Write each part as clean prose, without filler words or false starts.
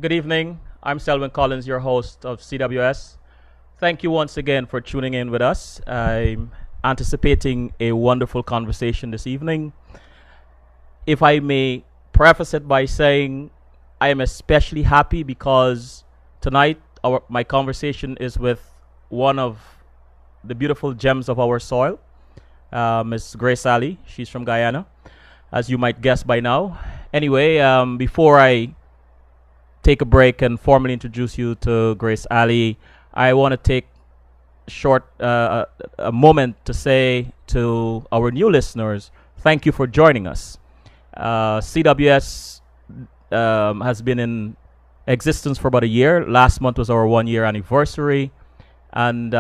Good evening. I'm Selwyn Collins, your host of CWS. Thank you once again for tuning in with us. I'm anticipating a wonderful conversation this evening. If I may preface it by saying I am especially happy because tonight my conversation is with one of the beautiful gems of our soil, Miss Grace Ali. She's from Guyana, as you might guess by now. Anyway, before I take a break and formally introduce you to Grace Ali, I want to take short a moment to say to our new listeners, thank you for joining us. CWS has been in existence for about a year. Last month was our 1 year anniversary, and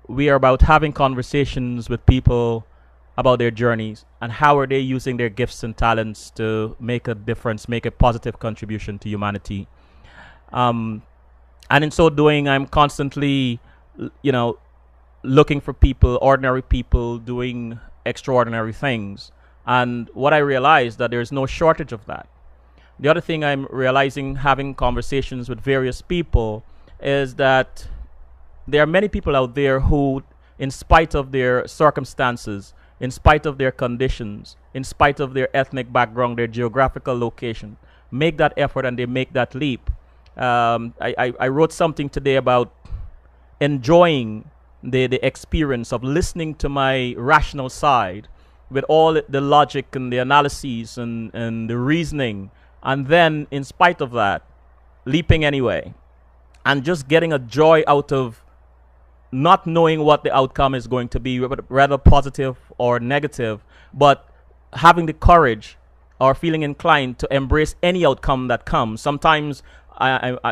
we are about having conversations with people about their journeys and how are they using their gifts and talents to make a difference, make a positive contribution to humanity. Um, and in so doing, I'm constantly, you know, looking for people, ordinary people doing extraordinary things. And what I realized that there's no shortage of that. The other thing I'm realizing having conversations with various people is that there are many people out there who, in spite of their circumstances, in spite of their conditions, in spite of their ethnic background, their geographical location, make that effort and they make that leap. I wrote something today about enjoying the experience of listening to my rational side with all the logic and the analyses and the reasoning, and then, in spite of that, leaping anyway, and just getting a joy out of not knowing what the outcome is going to be, rather positive or negative, but having the courage or feeling inclined to embrace any outcome that comes. Sometimes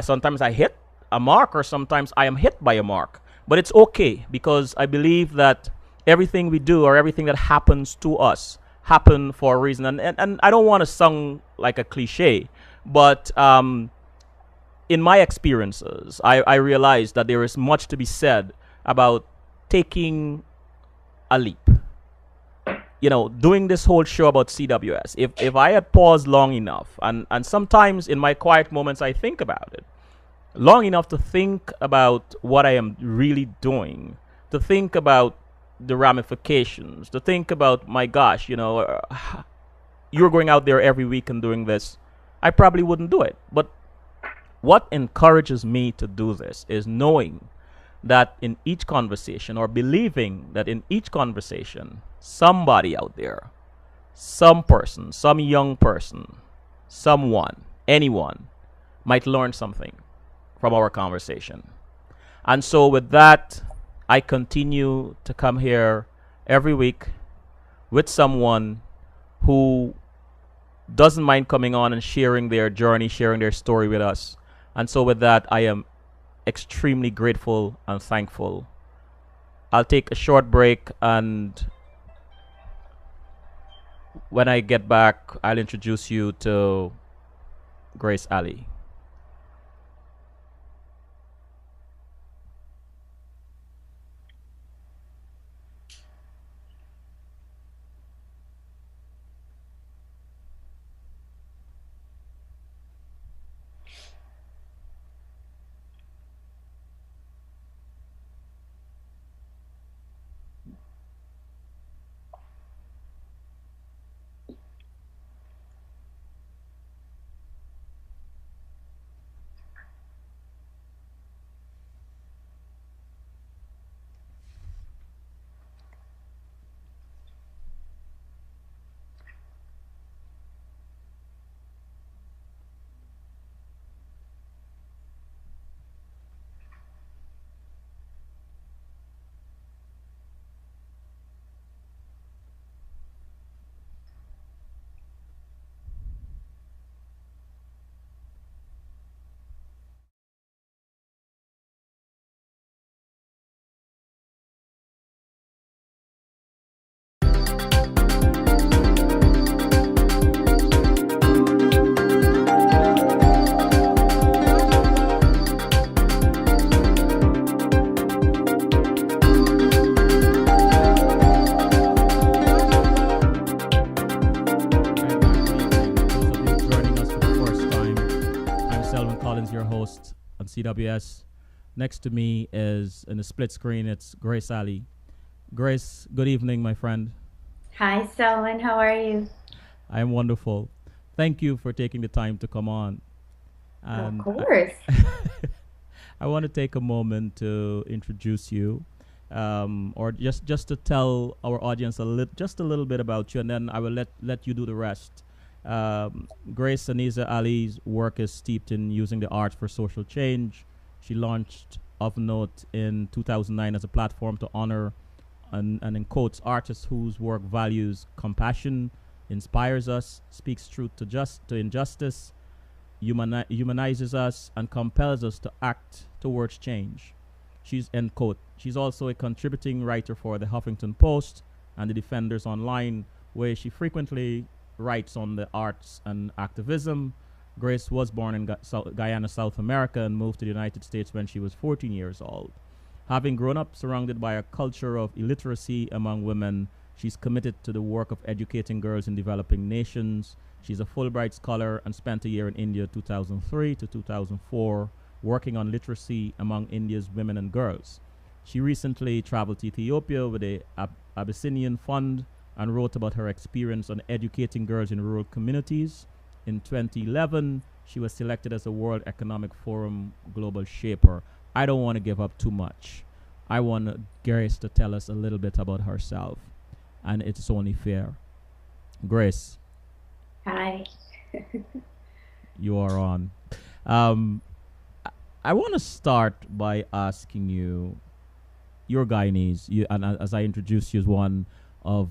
sometimes I hit a mark, or sometimes I am hit by a mark, but it's okay because I believe that everything we do or everything that happens to us happen for a reason. And I don't want to sound like a cliche, but in my experiences, I realized that there is much to be said about taking a leap. Doing this whole show about CWS, if I had paused long enough, and sometimes in my quiet moments I think about it, long enough to think about what I am really doing, to think about the ramifications, to think about, my gosh, you're going out there every week and doing this, I probably wouldn't do it. But what encourages me to do this is knowing that in each conversation, or believing that in each conversation, somebody out there, some person, some young person, someone, anyone might learn something from our conversation. And so, with that, I continue to come here every week with someone who doesn't mind coming on and sharing their journey, sharing their story with us. And so, with that, I am extremely grateful and thankful. I'll take a short break, and when I get back, I'll introduce you to Grace Ali. CWS. Next to me is in the split screen, it's Grace Ali. Grace, good evening, my friend. Hi, Selwyn. How are you? I am wonderful. Thank you for taking the time to come on. Of And course. I want to take a moment to introduce you, or just to tell our audience just a little bit about you, and then I will let you do the rest. Grace Aniza Ali's work is steeped in using the arts for social change. She launched Of Note in 2009 as a platform to honor and in quotes artists whose work values compassion, inspires us, speaks truth to injustice, humanizes us, and compels us to act towards change. She's end quote. She's also a contributing writer for the Huffington Post and the Defenders Online, where she frequently writes on the arts and activism. Grace was born in Guyana, South America, and moved to the United States when she was 14 years old. Having grown up surrounded by a culture of illiteracy among women, she's committed to the work of educating girls in developing nations. She's a Fulbright scholar and spent a year in India 2003 to 2004 working on literacy among India's women and girls. She recently traveled to Ethiopia with the Abyssinian Fund and wrote about her experience on educating girls in rural communities. In 2011, she was selected as a World Economic Forum Global Shaper. I don't want to give up too much. I want Grace to tell us a little bit about herself, and it's only fair. Grace, Hi. you are on. Um, I want to start by asking you, you're Guyanese, and as I introduced you as one of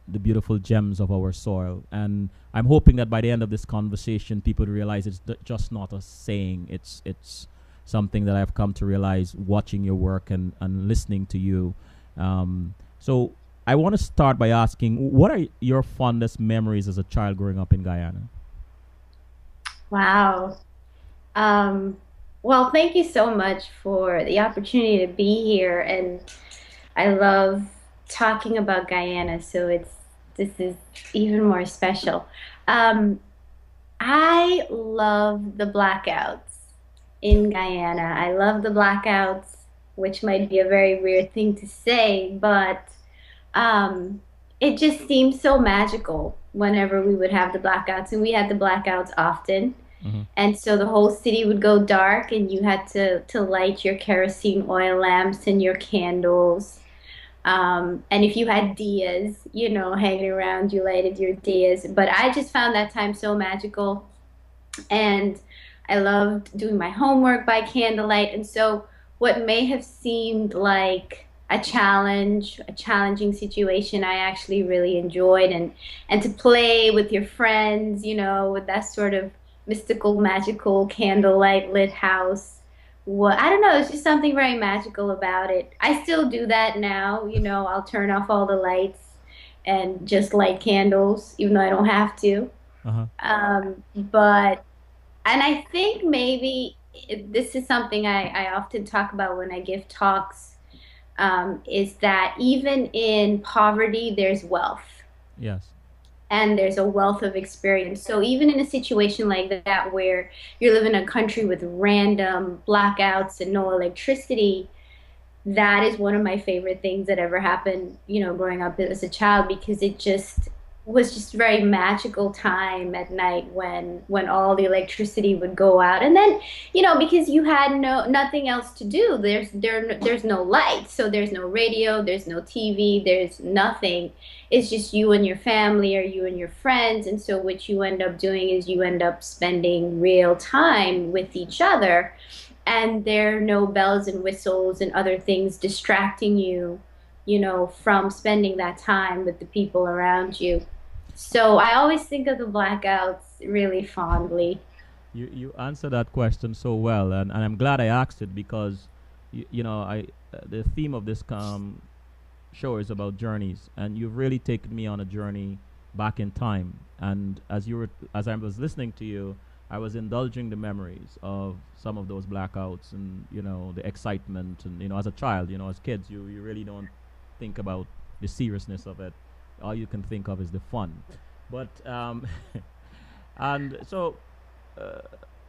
the beautiful gems of our soil. And I'm hoping that by the end of this conversation, people realize it's just not a saying. It's something that I've come to realize watching your work and listening to you. So I want to start by asking, what are your fondest memories as a child growing up in Guyana? Wow. Um, well, thank you so much for the opportunity to be here. And I love talking about Guyana, so this is even more special. Um, I love the blackouts in Guyana. I love the blackouts, which might be a very weird thing to say, but um, it just seemed so magical whenever we would have the blackouts, and we had the blackouts often. Mm-hmm. And so the whole city would go dark, and you had to light your kerosene oil lamps and your candles. And if you had diyas, hanging around, you lighted your diyas. But I just found that time so magical, and I loved doing my homework by candlelight. And so, what may have seemed like a challenging situation, I actually really enjoyed. And to play with your friends, with that sort of mystical, magical candlelight lit house. What I don't know, it's just something very magical about it. I still do that now. I'll turn off all the lights and just light candles, even though I don't have to. Uh-huh. But and I think maybe this is something I often talk about when I give talks, is that even in poverty, there's wealth Yes. and there's a wealth of experience. So even in a situation like that, where you live in a country with random blackouts and no electricity, that is one of my favorite things that ever happened, growing up as a child, because it just was just very magical time at night when all the electricity would go out. And then, because you had nothing else to do. There's no lights, so there's no radio, there's no TV, there's nothing. It's just you and your family or you and your friends. And so what you end up doing is you end up spending real time with each other, and there are no bells and whistles and other things distracting you, from spending that time with the people around you. So I always think of the blackouts really fondly. You answer that question so well, and I'm glad I asked it because I the theme of this show is about journeys, and you've really taken me on a journey back in time. And as I was listening to you, I was indulging the memories of some of those blackouts, and the excitement, and as a child, as kids, you really don't think about the seriousness of it. All you can think of is the fun. But and so uh,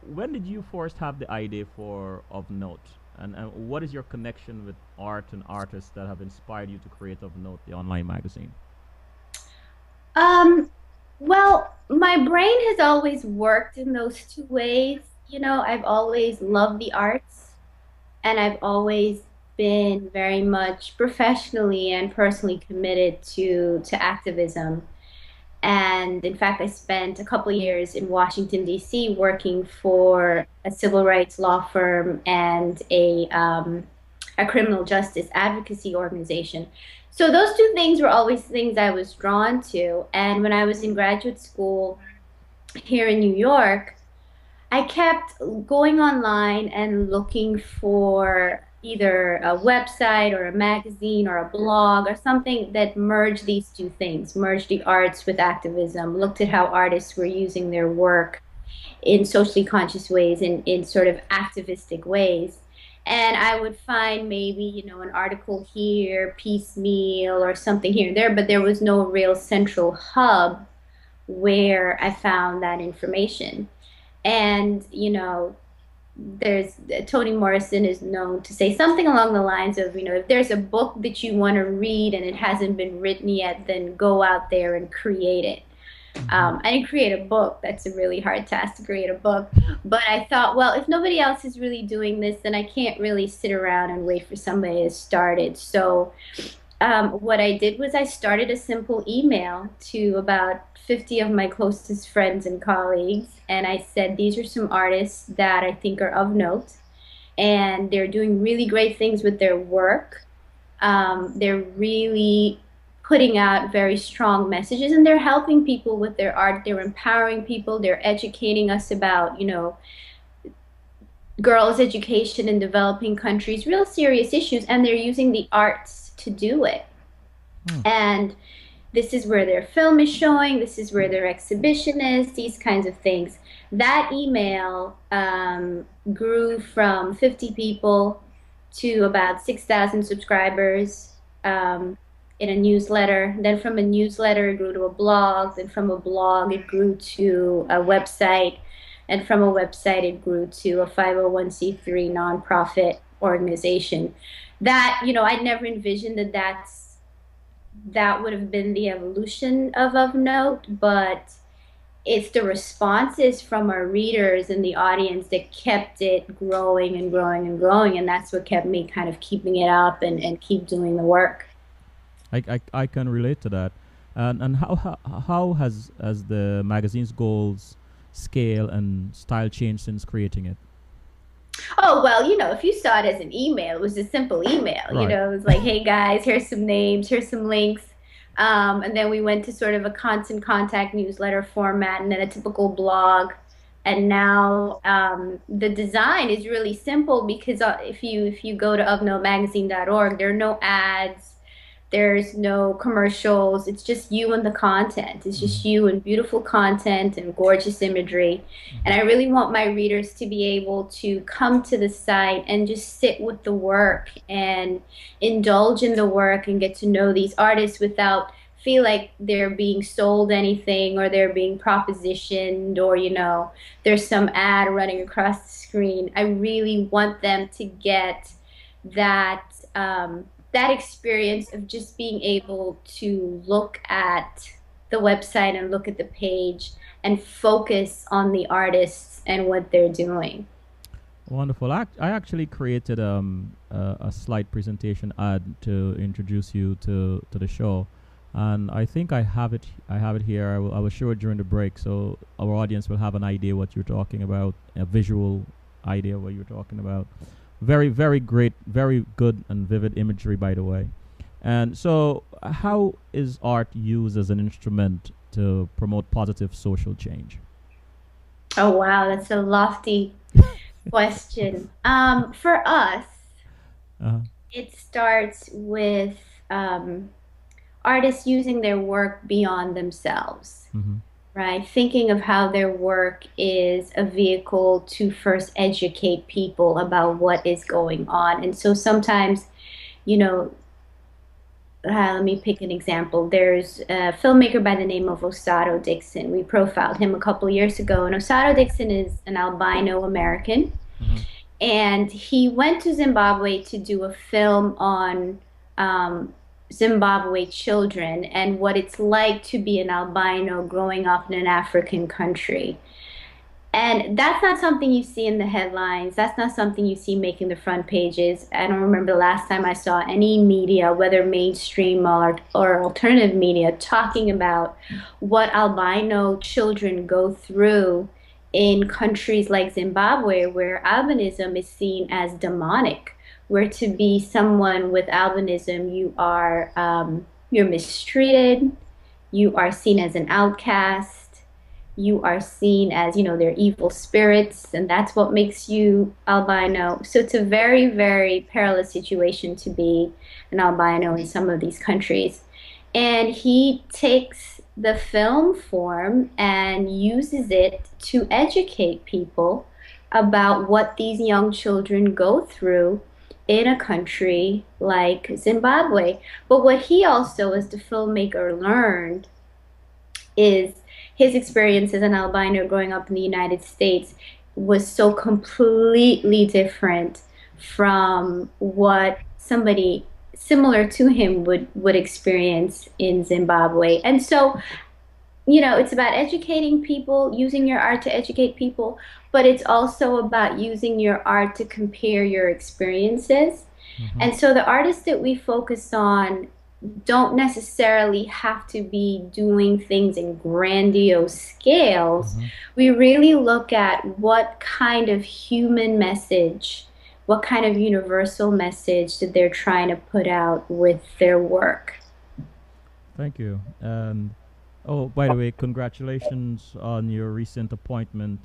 when did you first have the idea for Of Note? And what is your connection with art and artists that have inspired you to create Of Note, the online magazine? Um, well, my brain has always worked in those two ways. I've always loved the arts, and I've always been very much professionally and personally committed to activism. And in fact, I spent a couple years in Washington, D.C., working for a civil rights law firm and a criminal justice advocacy organization. So those two things were always things I was drawn to. And when I was in graduate school here in New York, I kept going online and looking for either a website or a magazine or a blog or something that merged these two things, merged the arts with activism, looked at how artists were using their work in socially conscious ways, in sort of activistic ways. And I would find maybe, an article here, piecemeal, or something here and there, but there was no real central hub where I found that information. And, there's Toni Morrison is known to say something along the lines of, if there's a book that you want to read and it hasn't been written yet, then go out there and create it. Hmm. I didn't create a book. That's a really hard task to create a book. But I thought, well, if nobody else is really doing this, then I can't really sit around and wait for somebody to start it. So what I did was I started a simple email to about 50 of my closest friends and colleagues. And I said, these are some artists that I think are of note. And they're doing really great things with their work. They're really putting out very strong messages and they're helping people with their art. They're empowering people. They're educating us about, girls' education in developing countries, real serious issues. And they're using the arts to do it. Hmm. And this is where their film is showing, this is where their exhibition is, these kinds of things. That email grew from 50 people to about 6,000 subscribers in a newsletter. Then from a newsletter, it grew to a blog. Then from a blog, it grew to a website. And from a website, it grew to a 501c3 nonprofit organization. That, I'd never envisioned that would have been the evolution of Note, but it's the responses from our readers and the audience that kept it growing and growing and growing, and that's what kept me kind of keeping it up and keep doing the work. I can relate to that. And how has the magazine's goals, scale, and style changed since creating it? Oh, well, if you saw it as an email, it was a simple email. Right. It was like, hey guys, here's some names, here's some links. And then we went to sort of a constant contact newsletter format and then a typical blog. And now the design is really simple because if you go to ofnotemagazine.org, there are no ads, there's no commercials. It's just you and the content. It's Hmm. just you and beautiful content and gorgeous imagery. And I Hmm. really want my readers to be able to come to the site and just sit with the work and indulge in the work and get to know these artists without feel like they're being sold anything or they're being propositioned or there's some ad running across the screen. I really want them to get that that experience of just being able to look at the website and look at the page and focus on the artists and what they're doing. Wonderful. I actually created a slide presentation ad to introduce you to the show, and I think I have it here. I will show it during the break, so our audience will have an idea what you're talking about, a visual idea what you're talking about. Very very great, very good and vivid imagery, by the way. And so, how is art used as an instrument to promote positive social change? Oh, wow, that's a lofty question. For us, Uh, it starts with um, artists using their work beyond themselves, mm-hmm. right? Thinking of how their work is a vehicle to first educate people about what is going on. And so sometimes, you know, let me pick an example. There's a filmmaker by the name of Osato Dixon. We profiled him a couple years ago, and Osato Dixon is an albino American, Hmm. and he went to Zimbabwe to do a film on um, Zimbabwe children and what it's like to be an albino growing up in an African country. And that's not something you see in the headlines. That's not something you see making the front pages. I don't remember the last time I saw any media, whether mainstream or alternative media, talking about what albino children go through in countries like Zimbabwe, where albinism is seen as demonic, where to be someone with albinism, you're mistreated, you are seen as an outcast, you are seen as, they're evil spirits, and that's what makes you albino. So it's a very, very perilous situation to be an albino in some of these countries. And he takes the film form and uses it to educate people about what these young children go through in a country like Zimbabwe. But what he also, as the filmmaker, learned is his experience as an albino growing up in the United States was so completely different from what somebody similar to him would experience in Zimbabwe. And so, it's about educating people, using your art to educate people, but it's also about using your art to compare your experiences. Hmm. And so the artists that we focus on don't necessarily have to be doing things in grandiose scales. Hmm. We really look at what kind of human message, what kind of universal message that they're trying to put out with their work. Thank you. And oh, by the way, congratulations on your recent appointment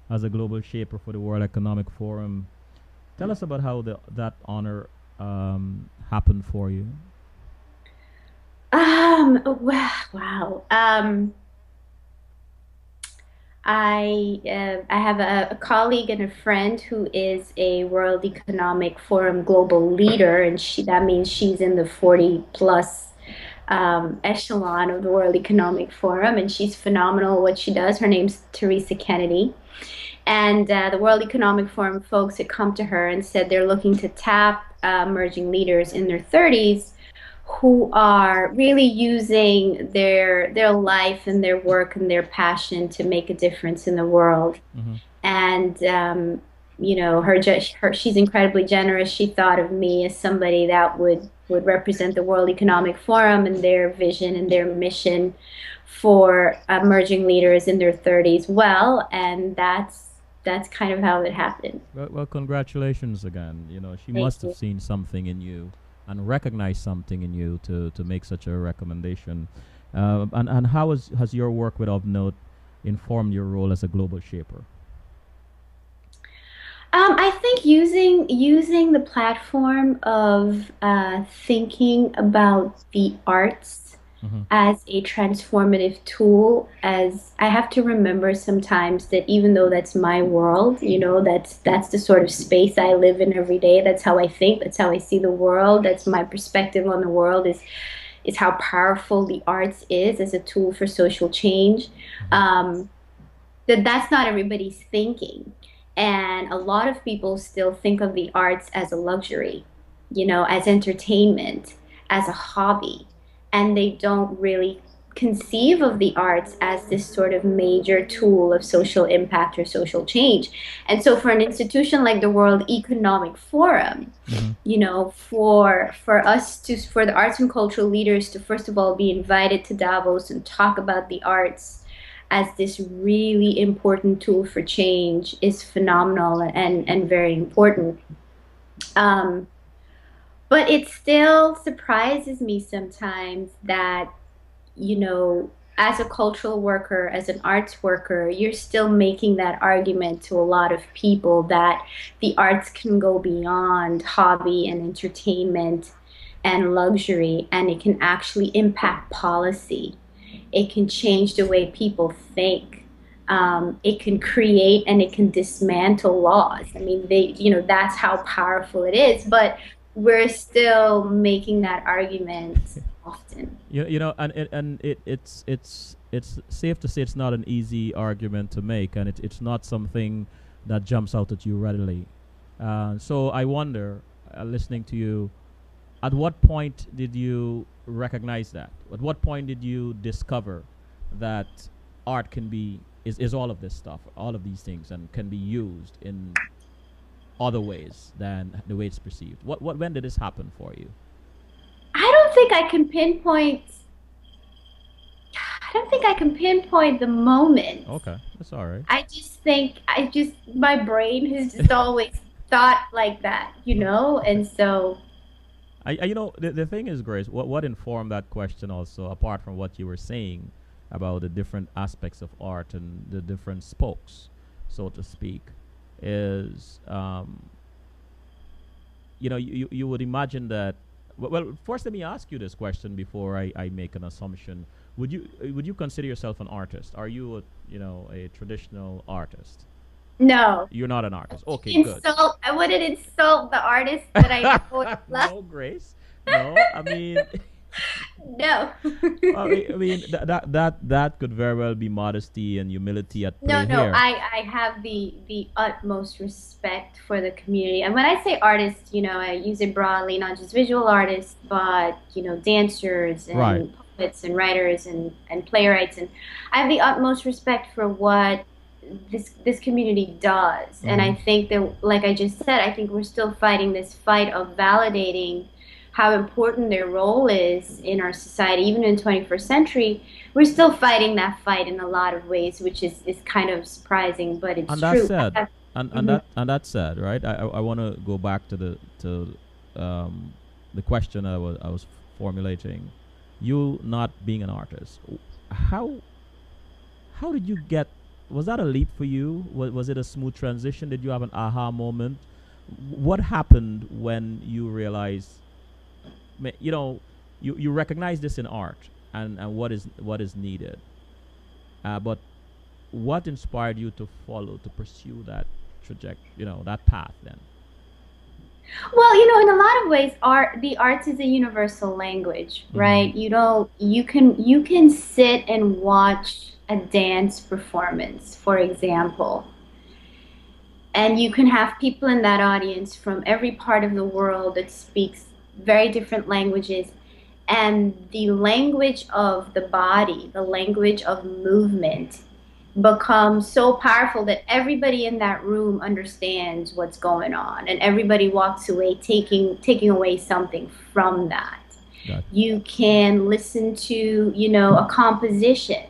as a global shaper for the World Economic Forum. Tell us about how that honor happened for you. Wow. I have a colleague and a friend who is a World Economic Forum global leader, and that means she's in the 40 plus echelon of the World Economic Forum, and she's phenomenal at what she does. Her name's Teresa Kennedy. And the World Economic Forum folks had come to her and said they're looking to tap emerging leaders in their 30s who are really using their life and their work and their passion to make a difference in the world. Hmm. And she's incredibly generous. She thought of me as somebody that would represent the World Economic Forum and their vision and their mission for emerging leaders in their 30s well, and that's kind of how it happened. Well, congratulations again. She Thank must have you. seen something in you and recognized something in you to make such a recommendation. And how has your work with OvNote informed your role as a global shaper? I think using the platform of thinking about the arts Hmm. as a transformative tool, as I have to remember sometimes that even though that's my world, that's the sort of space I live in every day. That's how I think. That's how I see the world. That's my perspective on the world. Is how powerful the arts is as a tool for social change. Hmm. Um, that's not everybody's thinking. And a lot of people still think of the arts as a luxury, as entertainment, as a hobby. And they don't really conceive of the arts as this sort of major tool of social impact or social change. And so for an institution like the World Economic Forum, Hmm. for the arts and cultural leaders to first of all be invited to Davos and talk about the arts as this really important tool for change is phenomenal and very important. Um, but it still surprises me sometimes that, as a cultural worker, as an arts worker, you're still making that argument to a lot of people that the arts can go beyond hobby and entertainment and luxury, and it can actually impact policy. It can change the way people think. It can create and it can dismantle laws. I mean, that's how powerful it is. But we're still making that argument often. It's safe to say it's not an easy argument to make, and it's not something that jumps out at you readily. So I wonder, listening to you, at what point did you recognize that? At what point did you discover that art can be is all of this stuff, all of these things, and can be used in other ways than the way it's perceived? What when did this happen for you? I don't think I can pinpoint. I don't think I can pinpoint the moment. Okay, that's all right. I just think my brain has just always thought like that, and so the thing is, Grace, what informed that question also, apart from what you were saying about the different aspects of art and the different spokes, so to speak, is, you would imagine that, well, first let me ask you this question before I make an assumption. Would you consider yourself an artist? Are you a traditional artist? no. You're not an artist. Okay, good. I wouldn't insult the artist that I know and love. No, Grace. No, I mean, No. that could very well be modesty and humility at No, play no, here. I have the utmost respect for the community. And when I say artists, I use it broadly, not just visual artists, but, dancers Right. and poets and writers and playwrights. And I have the utmost respect for what this community does. And Mm-hmm. I think that, like I just said, I think we're still fighting this fight of validating how important their role is in our society, even in the 21st century. We're still fighting that fight in a lot of ways, which is kind of surprising, but it's And that's true. sad. And Mhm. that's sad, right? I want to go back to um, the question I was formulating. You not being an artist, how how did you get? Was that a leap for you? Was it a smooth transition? Did you have an aha moment? What happened when you realized, you know, you recognize this in art, and what is needed? But what inspired you to follow, to pursue that trajectory, that path then? Well, in a lot of ways, the arts is a universal language, Mm-hmm. right? You can sit and watch a dance performance, for example, and you can have people in that audience from every part of the world that speaks very different languages, and the language of the body, the language of movement, becomes so powerful that everybody in that room understands what's going on, and everybody walks away taking away something from that. Got You can listen to, a composition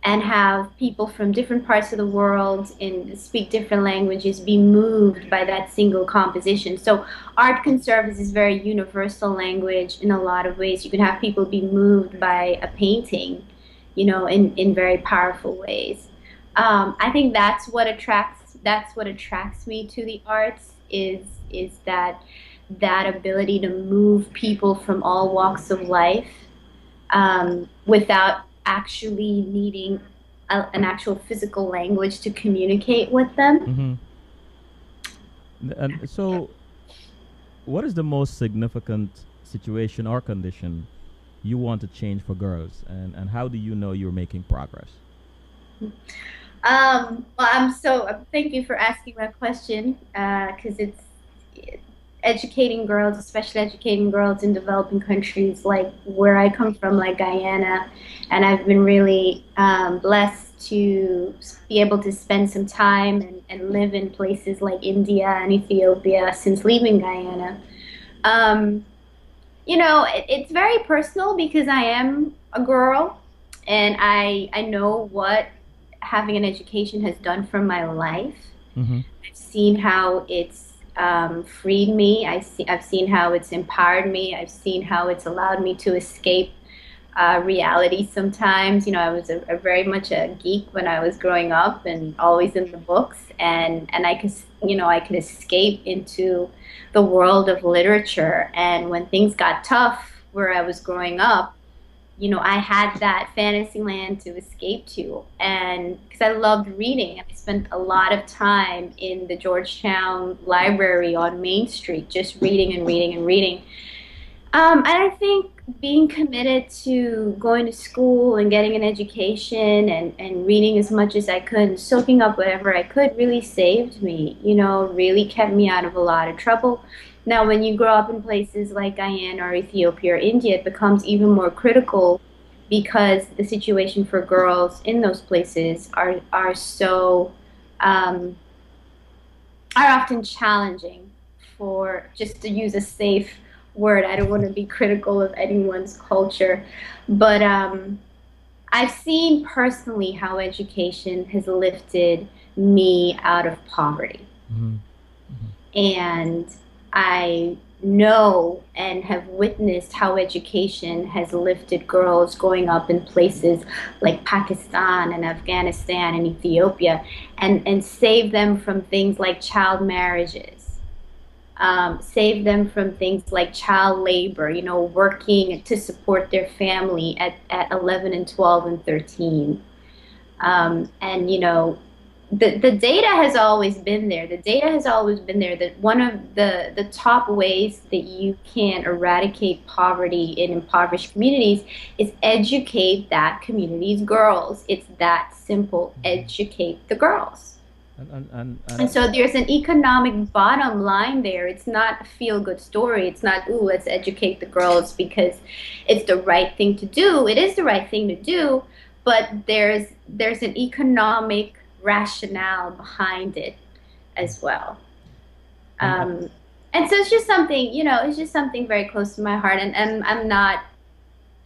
and have people from different parts of the world and speak different languages be moved by that single composition. So art can serve as this very universal language in a lot of ways. You can have people be moved by a painting, in very powerful ways. I think that's what attracts me to the arts is that ability to move people from all walks of life, without actually needing an actual physical language to communicate with them. Mm-hmm. And so, what is the most significant situation or condition you want to change for girls, and how do you know you're making progress? Well, thank you for asking that question, because it's educating girls, especially educating girls in developing countries like where I come from, like Guyana, and I've been really blessed to be able to spend some time and live in places like India and Ethiopia since leaving Guyana. Um, it's very personal because I am a girl, and I know what having an education has done for my life. Mm-hmm. I've seen how it's freed me. I've seen how it's empowered me. I've seen how it's allowed me to escape reality sometimes. I was a very much a geek when I was growing up and always in the books, and I could escape into the world of literature. And when things got tough where I was growing up, I had that fantasy land to escape to. And because I loved reading, I spent a lot of time in the Georgetown Library on Main Street, just reading and reading and reading. And I think being committed to going to school and getting an education and reading as much as I could and soaking up whatever I could really saved me, really kept me out of a lot of trouble. Now, when you grow up in places like Guyana or Ethiopia or India, it becomes even more critical because the situation for girls in those places are so um, are often challenging, for just to use a safe word. I don't want to be critical of anyone's culture, but I've seen personally how education has lifted me out of poverty. Mm-hmm. Mm-hmm. And I know and have witnessed how education has lifted girls growing up in places like Pakistan and Afghanistan and Ethiopia, and saved them from things like child marriages, save them from things like child labor, working to support their family at 11 and 12 and 13. And the data has always been there. The data has always been there that one of the top ways that you can eradicate poverty in impoverished communities is educate that community's girls. It's that simple. Mm-hmm. Educate the girls. And And so there's an economic bottom line there. It's not a feel good story. It's not, ooh, let's educate the girls because it's the right thing to do. It is the right thing to do, but there's an economic rationale behind it as well. and Um, and so it's just something, it's just something very close to my heart. And I'm not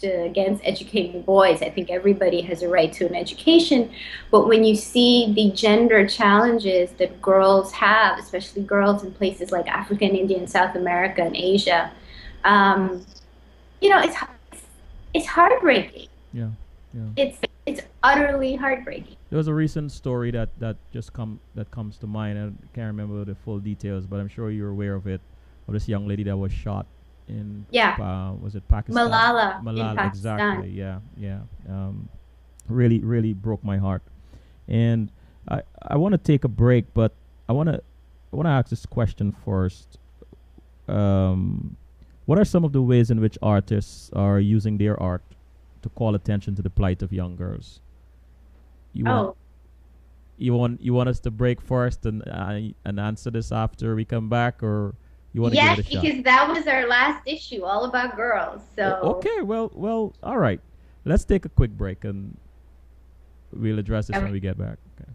against educating boys. I think everybody has a right to an education. But when you see the gender challenges that girls have, especially girls in places like Africa and India and South America and Asia, um, you know, it's it's heartbreaking. yeah, yeah. It's utterly heartbreaking. There was a recent story that comes to mind. I can't remember the full details, but I'm sure you're aware of it. Of this young lady that was shot in Yeah, was it Pakistan? Malala in Malala, Pakistan. exactly. Yeah, yeah. Really, really broke my heart. And I want to take a break, but I want to ask this question first. Um, what are some of the ways in which artists are using their art to call attention to the plight of young girls? You want Oh, you want us to break first and answer this after we come back, or you want to give it yes, a shot? because that was our last issue, all about girls. So, Okay, well, all right. Let's take a quick break and we'll address this when we get back. Okay.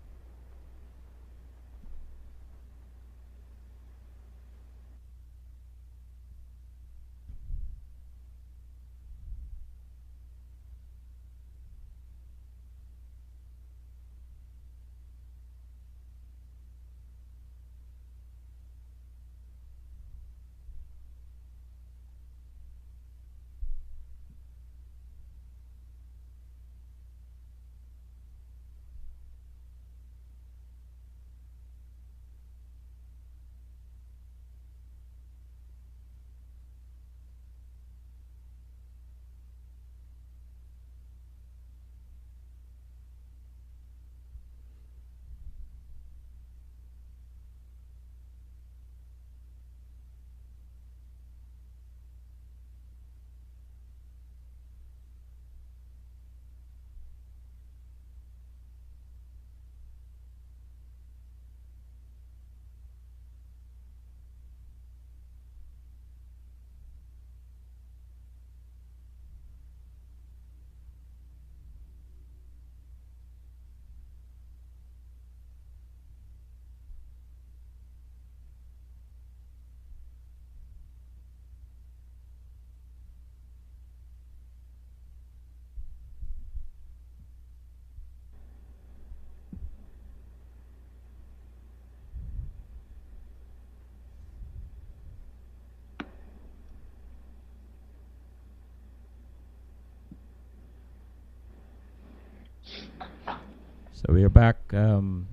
So we are back. I'm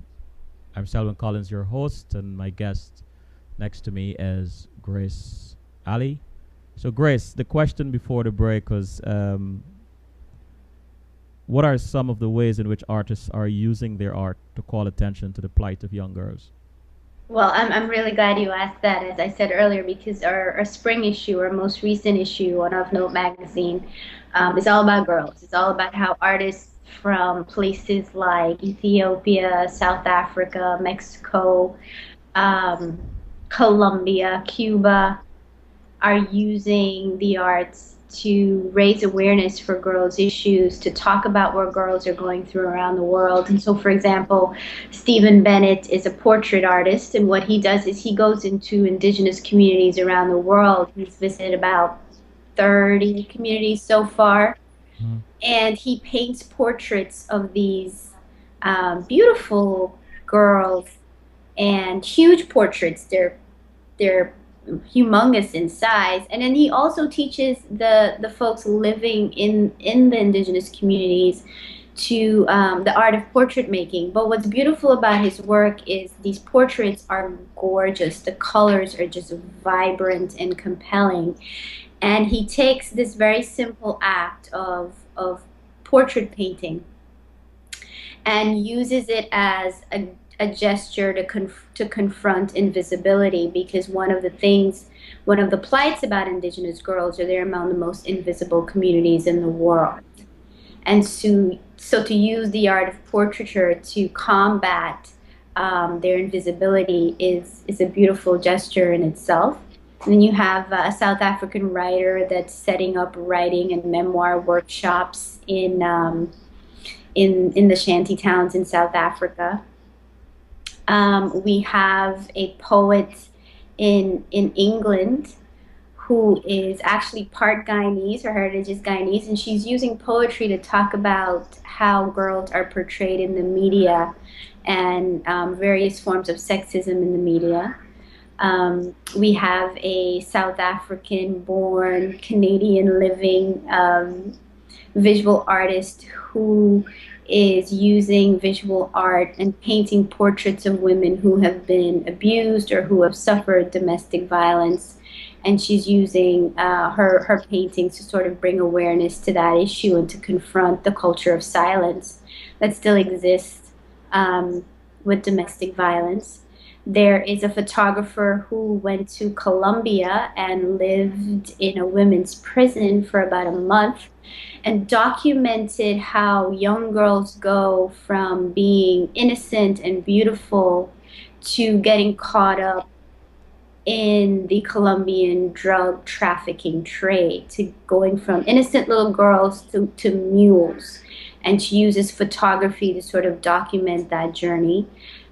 Selwyn Collins, your host, and my guest next to me is Grace Ali. So, Grace, the question before the break was, what are some of the ways in which artists are using their art to call attention to the plight of young girls? Well, I'm really glad you asked that, as I said earlier, because our spring issue, our most recent issue on Of Note magazine, is all about girls. It's all about how artists from places like Ethiopia, South Africa, Mexico, um, Colombia, Cuba, are using the arts to raise awareness for girls' issues, to talk about what girls are going through around the world. And so, for example, Stephen Bennett is a portrait artist, and what he does is he goes into indigenous communities around the world. He's visited about 30 communities so far, Mhm. and he paints portraits of these beautiful girls and huge portraits. They're humongous in size. And then he also teaches the folks living in the indigenous communities to the art of portrait making. But what's beautiful about his work is these portraits are gorgeous. The colors are just vibrant and compelling. And he takes this very simple act of portrait painting and uses it as a gesture to confront invisibility, because one of the plights about indigenous girls are they're among the most invisible communities in the world. And so to use the art of portraiture to combat their invisibility is a beautiful gesture in itself. And then you have a South African writer that's setting up writing and memoir workshops in the shanty towns in South Africa. We have a poet in England who is actually part Guyanese. Her heritage is Guyanese, and she's using poetry to talk about how girls are portrayed in the media and various forms of sexism in the media. We have a South African born, Canadian living visual artist who is using visual art and painting portraits of women who have been abused or who have suffered domestic violence. And she's using her paintings to sort of bring awareness to that issue and to confront the culture of silence that still exists with domestic violence. There is a photographer who went to Colombia and lived in a women's prison for about a month and documented how young girls go from being innocent and beautiful to getting caught up in the Colombian drug trafficking trade, to going from innocent little girls to mules. And she uses photography to sort of document that journey.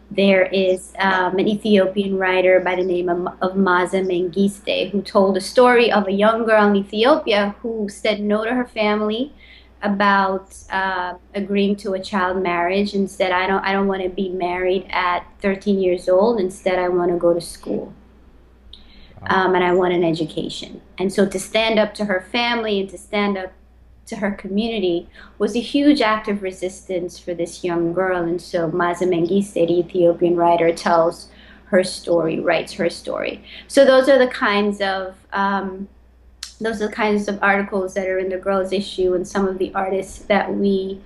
There is an Ethiopian writer by the name of Maza Mengiste who told a story of a young girl in Ethiopia who said no to her family about agreeing to a child marriage and said, I don't want to be married at 13 years old. Instead, I want to go to school. Wow. And I want an education. And so to stand up to her family and to stand up to her community was a huge act of resistance for this young girl. And so Maza Mengiste, the Ethiopian writer, tells her story, writes her story. So those are the kinds of articles that are in the girls issue and some of the artists that we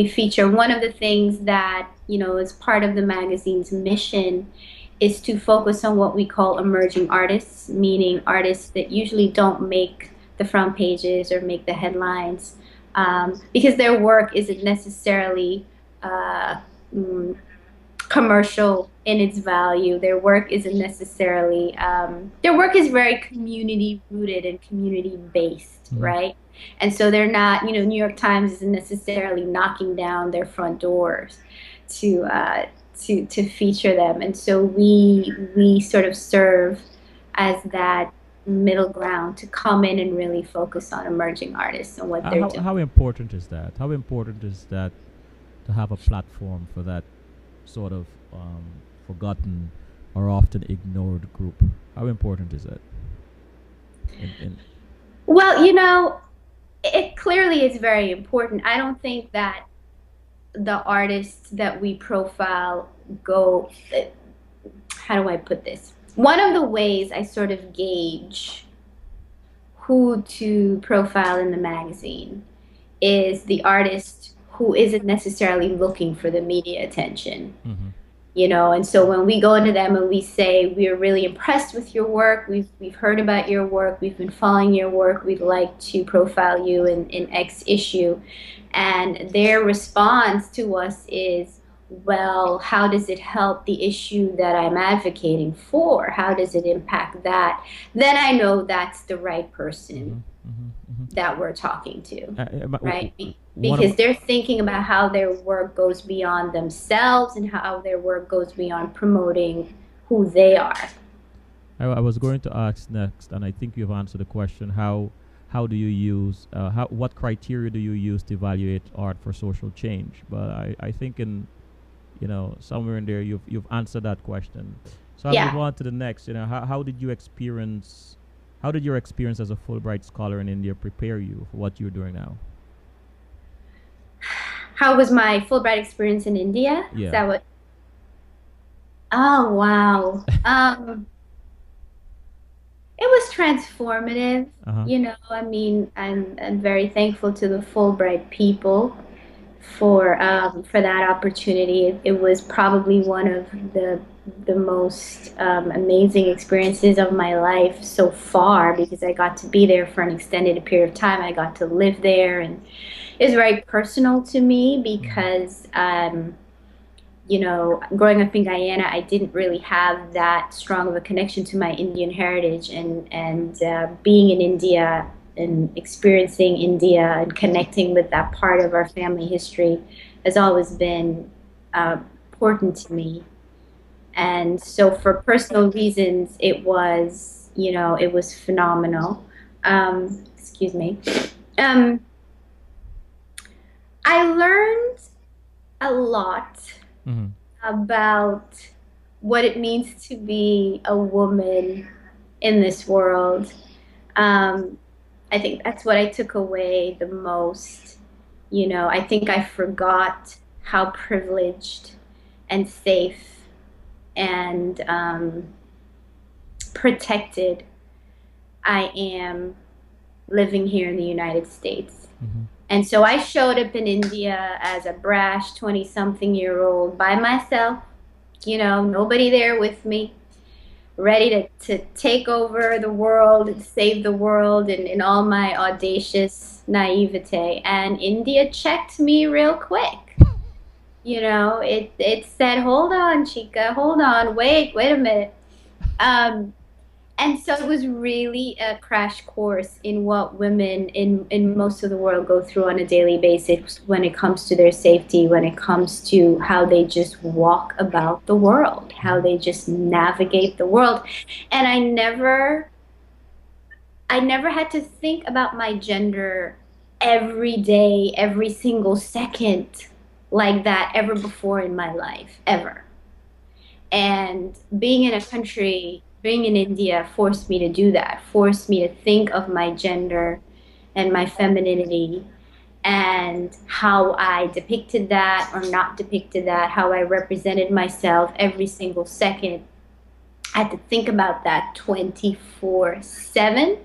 feature. One of the things that, is part of the magazine's mission is to focus on what we call emerging artists, meaning artists that usually don't make the front pages or make the headlines, because their work isn't necessarily uh, mm, commercial in its value. Their work isn't necessarily, their work is very community rooted and community based, Mhm. right? And so they're not, New York Times isn't necessarily knocking down their front doors to to feature them. And so we sort of serve as that middle ground to come in and really focus on emerging artists and what they're doing. How important is that? How important is that to have a platform for that sort of forgotten or often ignored group? How important is that? In Well, it clearly is very important. I don't think that the artists that we profile go, how do I put this? One of the ways I sort of gauge who to profile in the magazine is the artist who isn't necessarily looking for the media attention. Mhm. And so when we go to them and we say we're really impressed with your work, we've heard about your work, we've been following your work, we'd like to profile you in X issue, and their response to us is, well, how does it help the issue that I'm advocating for? How does it impact that? Then I know that's the right Mm-hmm. person Mm-hmm. Mm-hmm. that we're talking to, right? One of Because they're thinking about how their work goes beyond themselves and how their work goes beyond promoting who they are. I was going to ask next, and I think you've answered the question. How do you use how what criteria do you use to evaluate art for social change? But I think in somewhere in there you've answered that question. So I'll move Yeah. on to the next. How did your experience as a Fulbright scholar in India prepare you for what you're doing now? How was my Fulbright experience in India? Is Yeah. that what? Oh, wow. It was transformative. Uh huh. I mean, I'm very thankful to the Fulbright people for that opportunity. It was probably one of the most amazing experiences of my life so far because I got to be there for an extended period of time. I got to live there, and it's very personal to me Mm-hmm. because growing up in Guyana, I didn't really have that strong of a connection to my Indian heritage, and being in India and experiencing India and connecting with that part of our family history has always been important to me. And so, for personal reasons, it was phenomenal. Excuse me. Um, I learned a lot Mm-hmm. about what it means to be a woman in this world. Um, I think that's what I took away the most. I think I forgot how privileged and safe and protected I am living here in the United States. Mm-hmm. And so I showed up in India as a brash 20 something year old by myself, nobody there with me, ready to take over the world and save the world in all my audacious naivete. And India checked me real quick. It said, hold on, Chica, hold on, wait a minute. Um, and so it was really a crash course in what women in most of the world go through on a daily basis when it comes to their safety, when it comes to how they just walk about the world, how Mm-hmm. they just navigate the world. And I never had to think about my gender every day, every single second like that ever before in my life, ever. And being in India forced me to do that, forced me to think of my gender and my femininity and how I depicted that or not depicted that, how I represented myself every single second. I had to think about that 24/7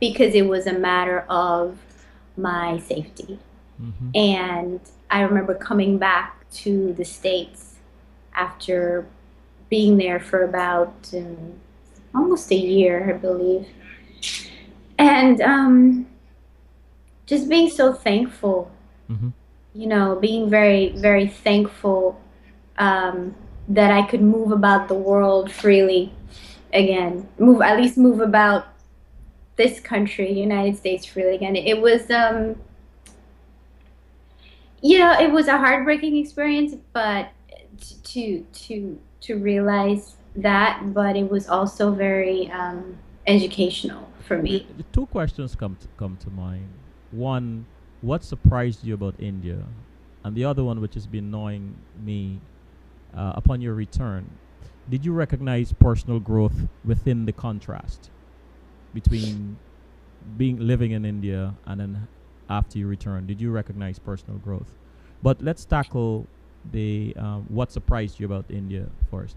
because it was a matter of my safety. Mm-hmm. And I remember coming back to the States after being there for about almost a year, I believe, and just being so thankful. Mm-hmm. Being very, very thankful um, that I could move about the world freely again. Move about this country, United States, freely again. It was a heartbreaking experience, but to realize that, but it was also very educational for me. The two questions come to mind. One, what surprised you about India, and the other one, which has been annoying me, upon your return, did you recognize personal growth within the contrast between being living in India and then after you return? Did you recognize personal growth? But let's tackle the what surprised you about India first.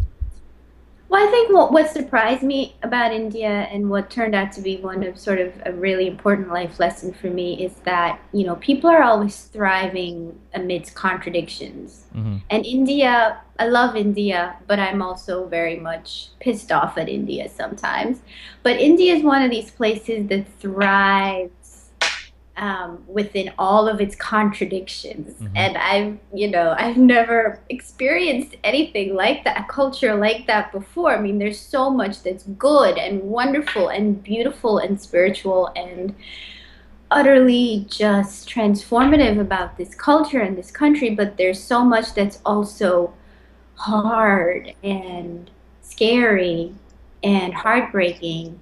Well, I think what surprised me about India and what turned out to be one of sort of a really important life lesson for me is that, people are always thriving amidst contradictions. Hmm. And India, I love India, but I'm also very much pissed off at India sometimes. But India is one of these places that thrives within all of its contradictions. Hmm. And I've never experienced anything like that, a culture like that before. I mean, there's so much that's good and wonderful and beautiful and spiritual and utterly just transformative about this culture and this country, but there's so much that's also hard and scary and heartbreaking,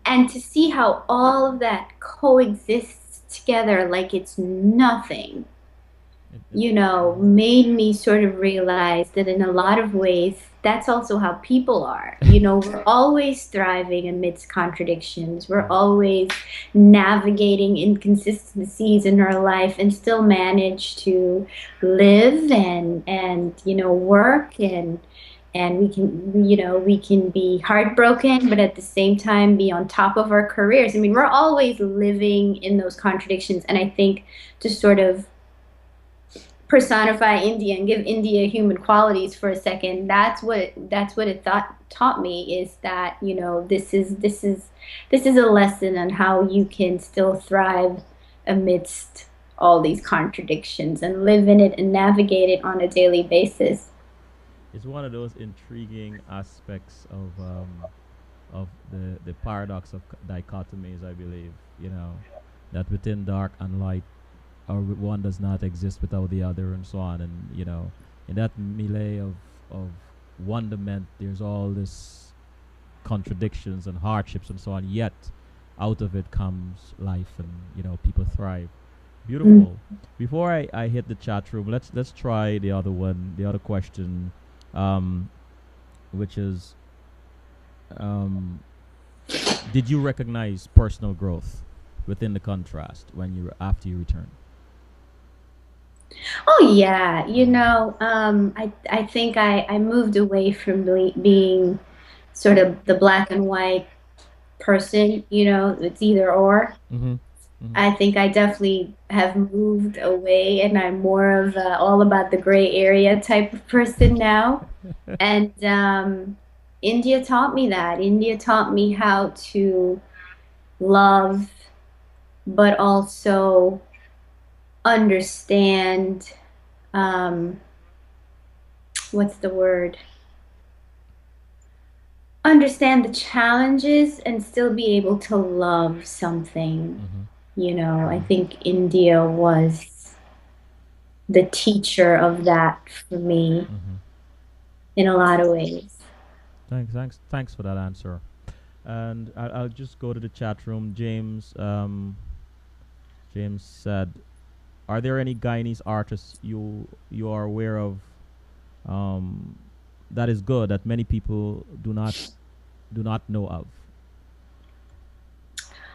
and to see how all of that coexists together like it's nothing, Mhm. made me sort of realize that in a lot of ways, that's also how people are. We're always thriving amidst contradictions. We're Mhm. always navigating inconsistencies in our life and still manage to live and work, and we can be heartbroken, but at the same time be on top of our careers. I mean, we're always living in those contradictions, and I think to sort of personify India and give India human qualities for a second, that's what it taught me, is that this is a lesson on how you can still thrive amidst all these contradictions and live in it and navigate it on a daily basis. It's one of those intriguing aspects of the paradox of dichotomies, I believe. You know, that within dark and light, or one does not exist without the other, and so on. And in that melee of wonderment, there's all this contradictions and hardships and so on. Yet, out of it comes life, and people thrive. Mm. Beautiful. Before I hit the chat room, let's try the other one, the other question, um, which is, um, did you recognize personal growth within the contrast when you after you return? Oh yeah, I think I moved away from being sort of the black and white person. It's either or. Mm-hmm. Mm-hmm. I think I definitely have moved away, and I'm more of a all about the gray area type of person now. And India taught me that. India taught me how to love, but also understand. Um, what's the word? Understand the challenges and still be able to love something. Mm-hmm. I Mm-hmm. think India was the teacher of that for me Mm-hmm. in a lot of ways. Thanks for that answer. And I'll just go to the chat room. James said, "Are there any Guyanese artists you are aware of, um, that is good that many people do not know of?"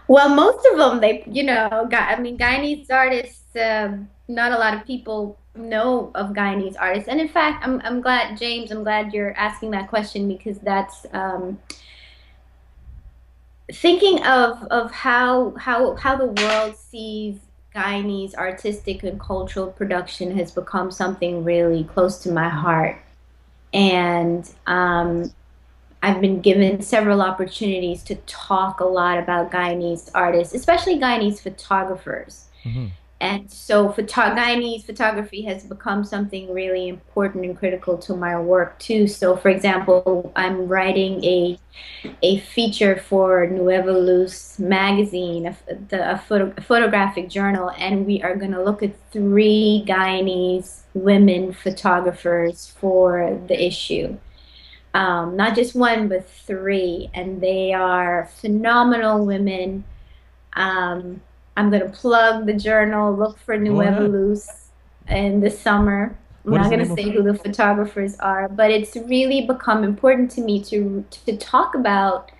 Well, most of them, I mean, Guyanese artists, not a lot of people know of Guyanese artists. And in fact, I'm glad, James, I'm glad you're asking that question, because that's thinking of how the world sees Guyanese artistic and cultural production has become something really close to my heart. And I've been given several opportunities to talk a lot about Guyanese artists, especially Guyanese photographers. Mm-hmm. And so Guyanese photography has become something really important and critical to my work too. So for example, I'm writing a feature for Nueva Luz magazine, a photographic journal, and we are going to look at three Guyanese women photographers for the issue. Not just one, but three, and they are phenomenal women. Um, I'm going to plug the journal, look for Go Nueva ahead. Luz in the summer. I'm What is not the going to name of? say who the photographers are, but it's really become important to me to talk about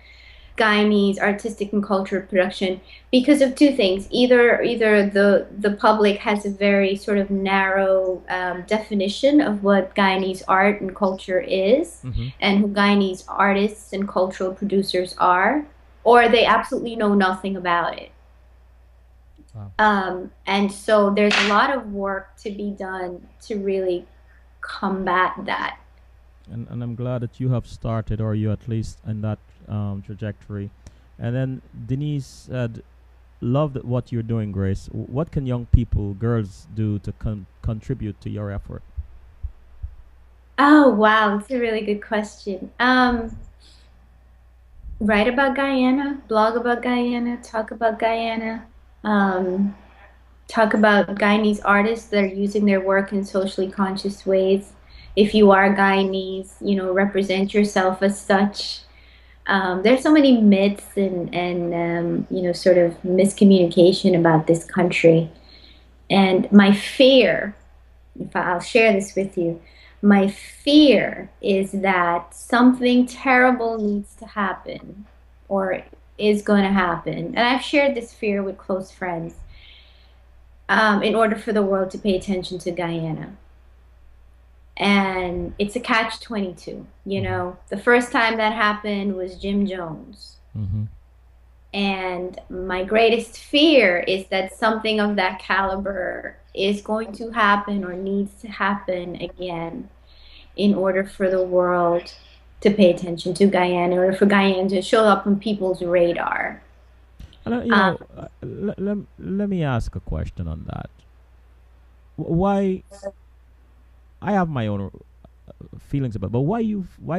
Guyanese artistic and cultural production because of two things. Either the public has a very sort of narrow definition of what Guyanese art and culture is, Mm-hmm. and who Guyanese artists and cultural producers are, or they absolutely know nothing about it. Wow. And so there's a lot of work to be done to really combat that. And I'm glad that you have started, or you at least in that trajectory. And then Denise said, "Love that what you're doing, Grace. What can young people, girls, do to contribute to your effort?" Oh, wow, that's a really good question. Write about Guyana, blog about Guyana, talk about Guyana, um, talk about Guyanese artists that are using their work in socially conscious ways. If you are Guyanese, represent yourself as such. There's so many myths and sort of miscommunication about this country. And my fear, if I'll share this with you, my fear is that something terrible needs to happen or is going to happen. And I've shared this fear with close friends in order for the world to pay attention to Guyana. And it's a catch 22. Mm-hmm. The first time that happened was Jim Jones. Mm-hmm. And my greatest fear is that something of that caliber is going to happen or needs to happen again in order for the world to pay attention to Guyana, in order for Guyana to show up on people's radar. And Um, let me ask a question on that. Why? I have my own feelings about, but why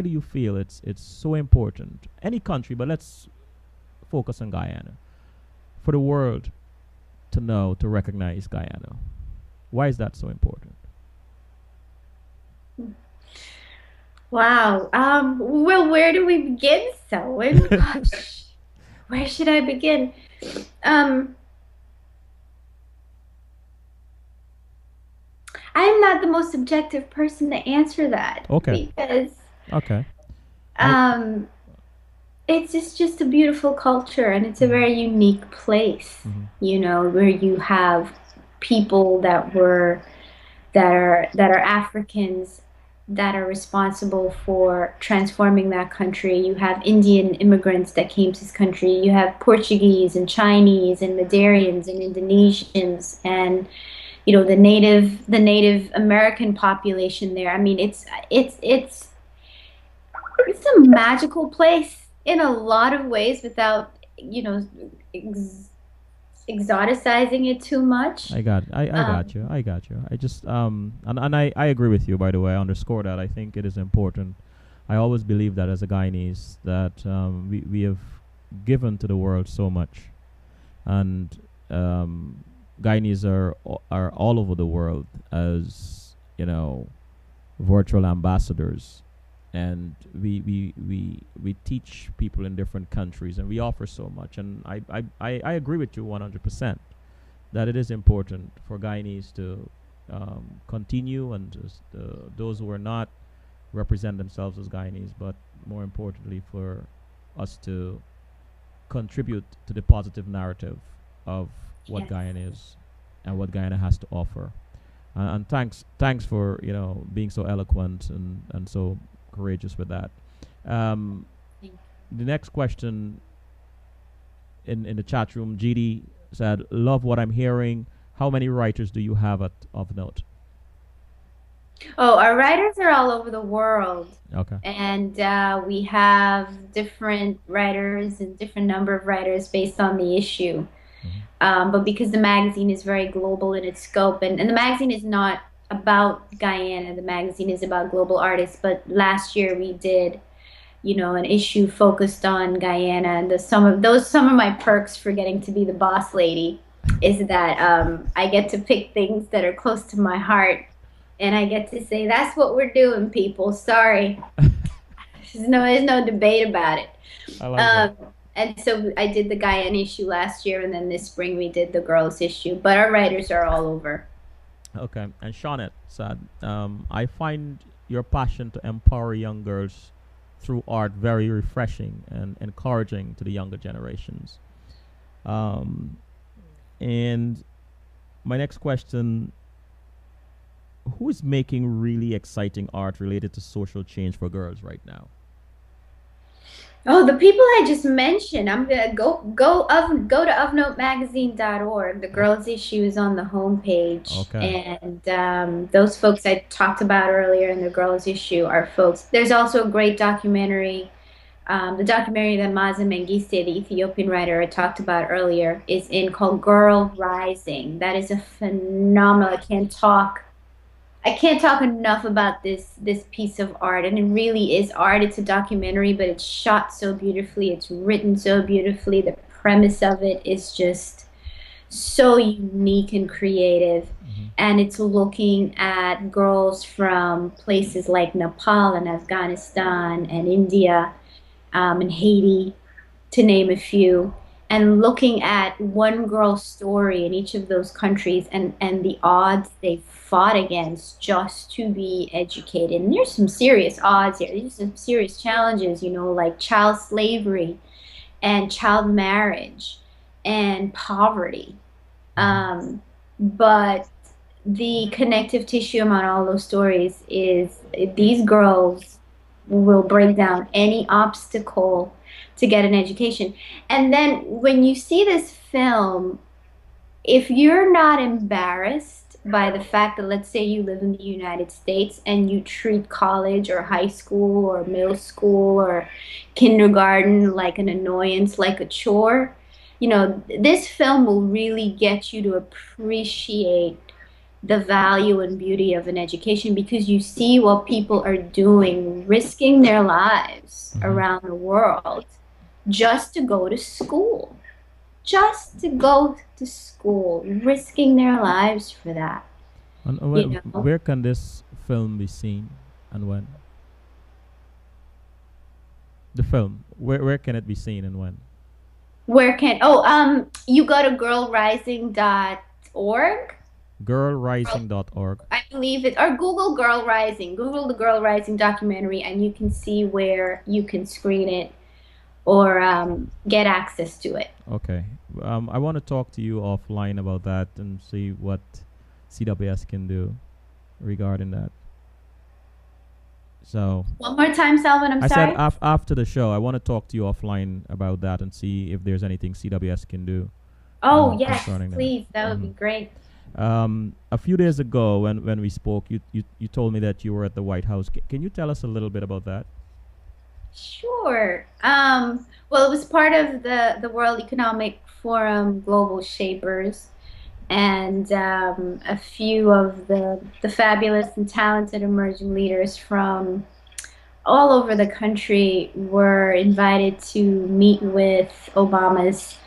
do you feel it's so important? Any country, but let's focus on Guyana, for the world to know, to recognize Guyana. Why is that so important? wow. Well, where do we begin, Selwyn? Gosh, where should I begin? Um, I'm not the most objective person to answer that Okay, because okay. I. um, it's just a beautiful culture and it's a Mhm. very unique place, Mhm. where you have people that are Africans that are responsible for transforming that country. You have Indian immigrants that came to this country. You have Portuguese and Chinese and Madarians and Indonesians and the Native American population there. I mean, it's a magical place in a lot of ways without, ex exoticizing it too much. I got Um, you. I got you. I just and I agree with you, by the way. I underscore that. I think it is important. I always believe that as a Guyanese that we have given to the world so much, and um, Guyanese are all over the world as virtual ambassadors, and we teach people in different countries, and we offer so much. And I agree with you 100% that it is important for Guyanese to continue, and just, those who are not, represent themselves as Guyanese, but more importantly for us to contribute to the positive narrative of what yes. Guyana is and what Guyana has to offer. And thanks for being so eloquent and so courageous with that. Um, the next question in the chat room, GD said, "Love what I'm hearing. How many writers do you have at of note?" Oh, our writers are all over the world, Okay. and we have different writers and different number of writers based on the issue. Hmm. But because the magazine is very global in its scope, and the magazine is not about Guyana, the magazine is about global artists. But last year we did, an issue focused on Guyana, and some of my perks for getting to be the boss lady is that I get to pick things that are close to my heart, and I get to say that's what we're doing, people. Sorry, there's no debate about it. I like that. Um, and so I did the Guyana issue last year, and then this spring we did the girls issue. But our writers are all over. Okay. And Shawnette said, "I find your passion to empower young girls through art very refreshing and encouraging to the younger generations. Um, and my next question: who is making really exciting art related to social change for girls right now? Oh, the people I just mentioned. I'm gonna go to ovenotemagazine.org. The Oh, girls issue is on the homepage, okay. and those folks I talked about earlier in the girls issue are folks. There's also a great documentary. The documentary that Maza Mengistu, the Ethiopian writer I talked about earlier, is in called Girl Rising. That is a phenomenal. I can't talk enough about this piece of art, and it really is art. It's a documentary, but it's shot so beautifully. It's written so beautifully. The premise of it is just so unique and creative. Mm-hmm. And it's looking at girls from places like Nepal and Afghanistan and India, and Haiti, to name a few, and looking at one girl's story in each of those countries, and the odds they fought against just to be educated. And there's some serious odds here. There's some serious challenges, like child slavery and child marriage and poverty. Mm-hmm. But the connective tissue among all those stories is these girls will break down any obstacle to get an education. And then when you see this film, if you're not embarrassed by the fact that, let's say, you live in the United States and you treat college or high school or middle school or kindergarten like an annoyance, like a chore, this film will really get you to appreciate the value and beauty of an education, because you see what people are doing, risking their lives Mm-hmm. around the world just to go to school, just to go to school, risking their lives for that, And you know. where can this film be seen and when? The film, where can it be seen and when? You go to girlrising.org. Girlrising.org. I believe it, or Google Girl Rising. Google the Girl Rising documentary, and you can see where you can screen it or get access to it. Okay. I want to talk to you offline about that and see what CWS can do regarding that. So One more time, Salvin, I'm I said sorry. after the show, I want to talk to you offline about that and see if there's anything CWS can do Oh, yes, concerning that. please. That would be Mhm. great. A few days ago, when we spoke, you told me that you were at the White House. Can you tell us a little bit about that? Sure. Well, it was part of the World Economic Forum Global Shapers, and a few of the fabulous and talented emerging leaders from all over the country were invited to meet with Obama's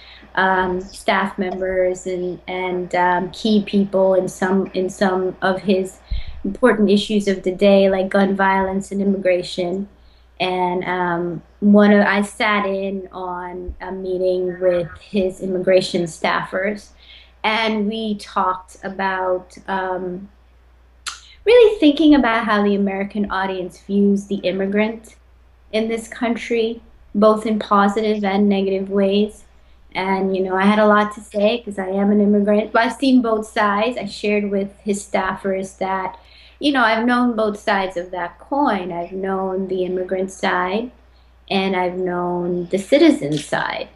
staff members and key people in some of his important issues of the day, like gun violence and immigration. And I sat in on a meeting with his immigration staffers, and we talked about really thinking about how the American audience views the immigrant in this country, both in positive and negative ways. And, I had a lot to say because I am an immigrant, but I've seen both sides. I shared with his staffers that, I've known both sides of that coin. I've known the immigrant side and I've known the citizen side,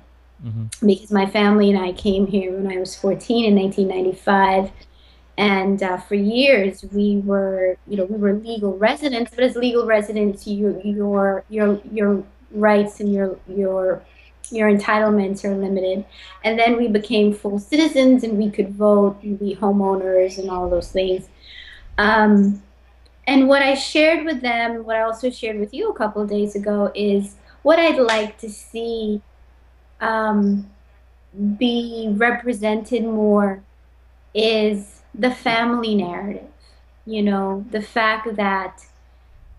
Mm-hmm. because my family and I came here when I was 14 in 1995. And for years we were legal residents, but as legal residents, your rights and your entitlements are limited. And then we became full citizens, and we could vote and be homeowners and all those things. Um, and what I shared with them, what I also shared with you a couple of days ago, is what I'd like to see um, be represented more is the family narrative. The fact that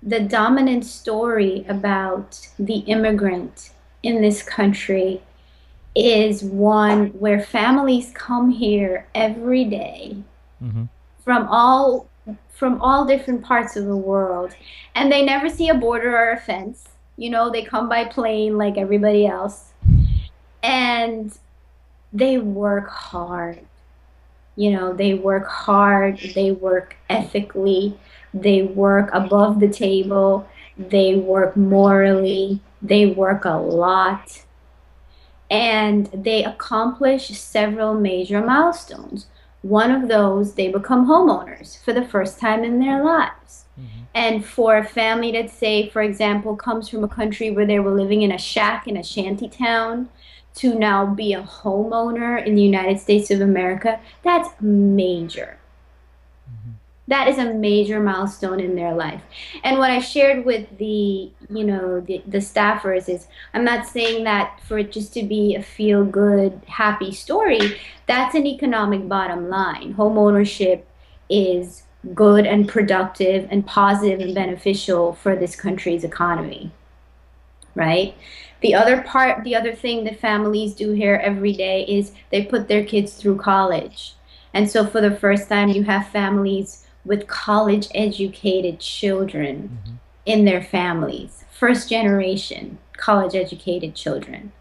the dominant story about the immigrant in this country is one where families come here every day Mm-hmm. from all different parts of the world, and they never see a border or a fence. They come by plane like everybody else. And they work hard. They work hard, they work ethically, they work above the table, they work morally, they work a lot, and they accomplish several major milestones. One of those, they become homeowners for the first time in their lives. Mm-hmm. And for a family that, say, for example, comes from a country where they were living in a shack in a shanty town to now be a homeowner in the United States of America, that's major. Mm-hmm. That is a major milestone in their life. And what I shared with the staffers is, I'm not saying that for it just to be a feel good, happy story. That's an economic bottom line. Home ownership is good and productive and positive and beneficial for this country's economy, right? The other thing that families do here every day is they put their kids through college. And so for the first time, you have families with college educated children Mm-hmm. in their families, first generation college educated children,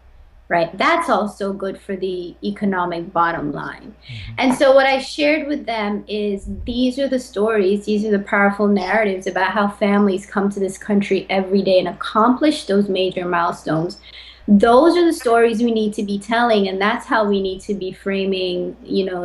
right? That's also good for the economic bottom line. Mm-hmm. And so, what I shared with them is these are the stories, these are the powerful narratives about how families come to this country every day and accomplish those major milestones. Those are the stories we need to be telling, and that's how we need to be framing,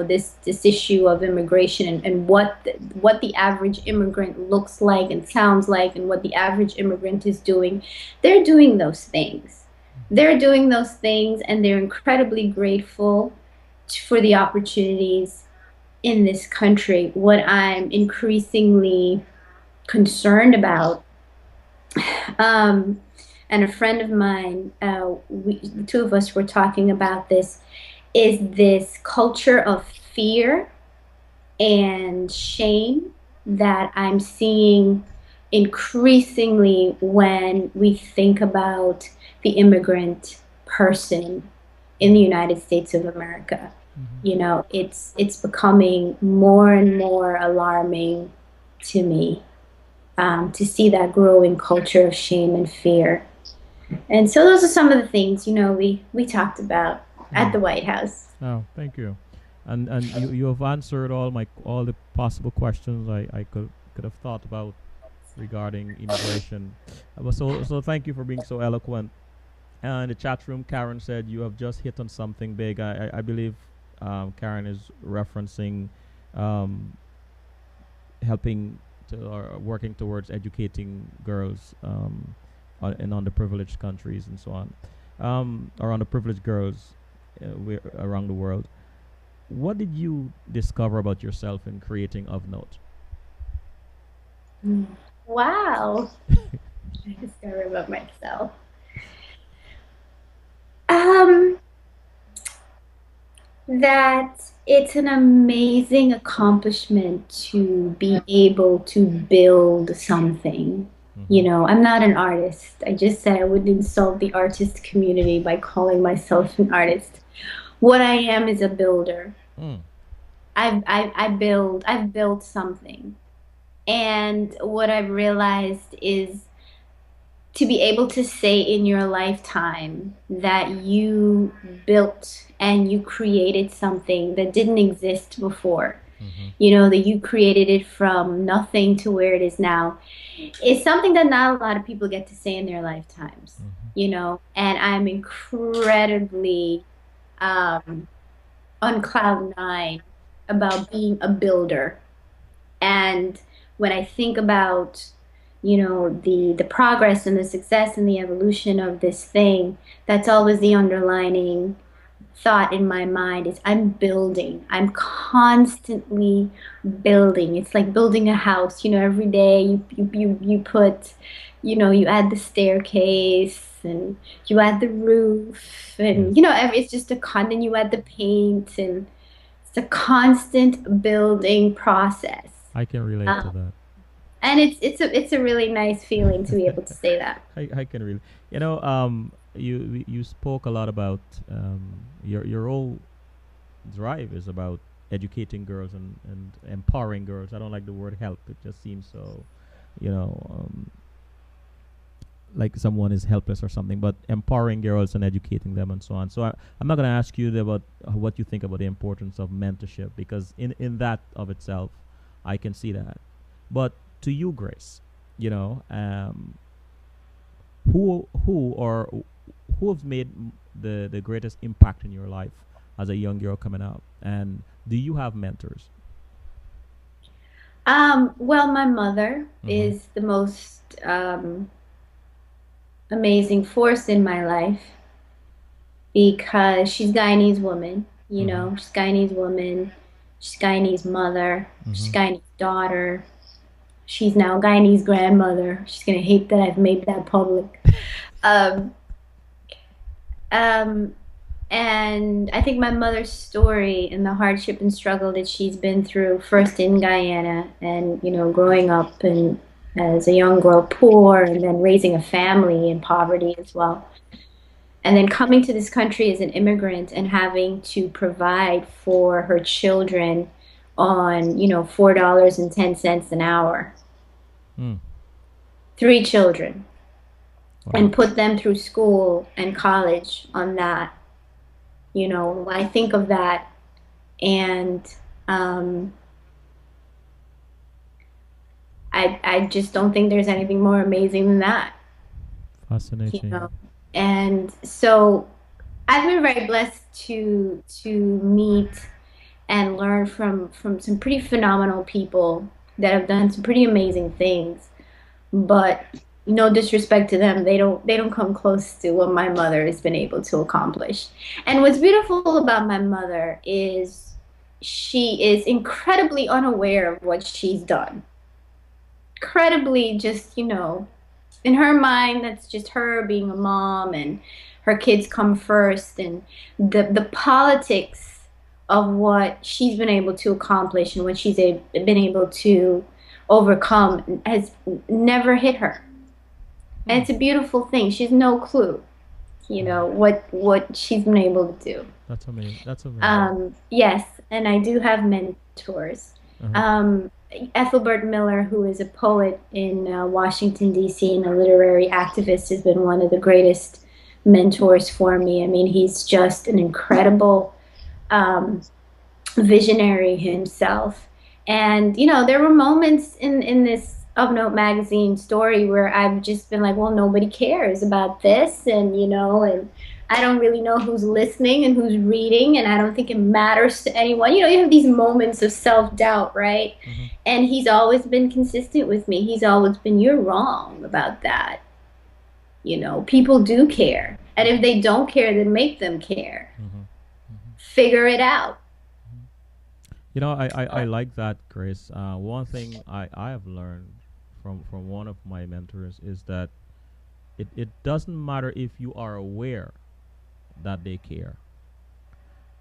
this issue of immigration, and what the average immigrant looks like and sounds like, and what the average immigrant is doing. They're doing those things. They're doing those things, and they're incredibly grateful for the opportunities in this country. What I'm increasingly concerned about, um, and a friend of mine, the two of us were talking about this, is this culture of fear and shame that I'm seeing increasingly when we think about the immigrant person in the United States of America. Mm-hmm. It's becoming more and more alarming to me, to see that growing culture of shame and fear. And so those are some of the things, we talked about at Oh, the White House. oh, thank you. And you have answered all the possible questions I could have thought about regarding immigration. So thank you for being so eloquent. In the chat room, Karen said you have just hit on something big. I believe Karen is referencing um, helping to or working towards educating girls in underprivileged countries and so on, or underprivileged girls around the world. What did you discover about yourself in creating Of Note? Mm. Wow. I discovered about myself. Um, that it's an amazing accomplishment to be able to build something. Mm-hmm. I'm not an artist. I just said I wouldn't insult the artist community by calling myself an artist. What I am is a builder. Mm. I've built something. And what I've realized is to be able to say in your lifetime that you built and you created something that didn't exist before, Mm-hmm. that you created it from nothing to where it is now, is something that not a lot of people get to say in their lifetimes, Mm-hmm. and I'm incredibly um, on cloud nine about being a builder. And when I think about, the progress and the success and the evolution of this thing, that's always the underlining thought in my mind is I'm building. I'm constantly building. It's like building a house. Every day you put, you add the staircase and you add the roof and Yes, it's just then you add the paint, and it's a constant building process. I can relate to Um, that. and it's a really nice feeling to be able to say that. I can really, you spoke a lot about your whole drive is about educating girls and empowering girls. I don't like the word help. It just seems so, you know, um, like someone is helpless or something, but empowering girls and educating them and so on. So I'm not going to ask you about what you think about the importance of mentorship, because in that of itself, I can see that. But to you, Grace, you know, who have made the greatest impact in your life as a young girl coming up, and do you have mentors? Well, my mother Mm-hmm. is the most amazing force in my life because she's Guyanese woman, you Mm-hmm. know, she's Guyanese woman, she's Guyanese mother, she's Mm-hmm. Guyanese daughter, she's now Guyanese grandmother. She's gonna hate that I've made that public. Um, um, and I think my mother's story and the hardship and struggle that she's been through, first in Guyana and, you know, growing up and as a young girl poor and then raising a family in poverty as well. And then coming to this country as an immigrant and having to provide for her children on, you know, $4.10 an hour, Mm. three children, Wow. and put them through school and college on that. You know, I think of that and um, I just don't think there's anything more amazing than that, you Fascinating. know. And so I've been very blessed to meet and learn from some pretty phenomenal people that have done some pretty amazing things. But no disrespect to them, they don't come close to what my mother has been able to accomplish. And what's beautiful about my mother is she is incredibly unaware of what she's done. Incredibly just, you know, in her mind, that's just her being a mom and her kids come first and the politics of what she's been able to accomplish and what been able to overcome has never hit her. And Hmm. it's a beautiful thing. She's no clue, you know, Hmm. what she's been able to do. That's amazing. That's amazing. Yes, and I do have mentors. Uh-huh. Um, Ethelbert Miller, who is a poet in Washington, D.C., and a literary activist, has been one of the greatest mentors for me. I mean, he's just an incredible um, visionary himself. And, you know, there were moments in this Of Note magazine story where I've just been like, well, nobody cares about this. And, you know, and I don't really know who's listening and who's reading. And I don't think it matters to anyone. You know, you have these moments of self doubt, right? Mm-hmm. And he's always been consistent with me. He's always been, you're wrong about that. You know, people do care. And if they don't care, then make them care. Mm-hmm. Mm-hmm. Figure it out. You know, I like that, Grace. One thing I have learned from one of my mentors is that it doesn't matter if you are aware that they care.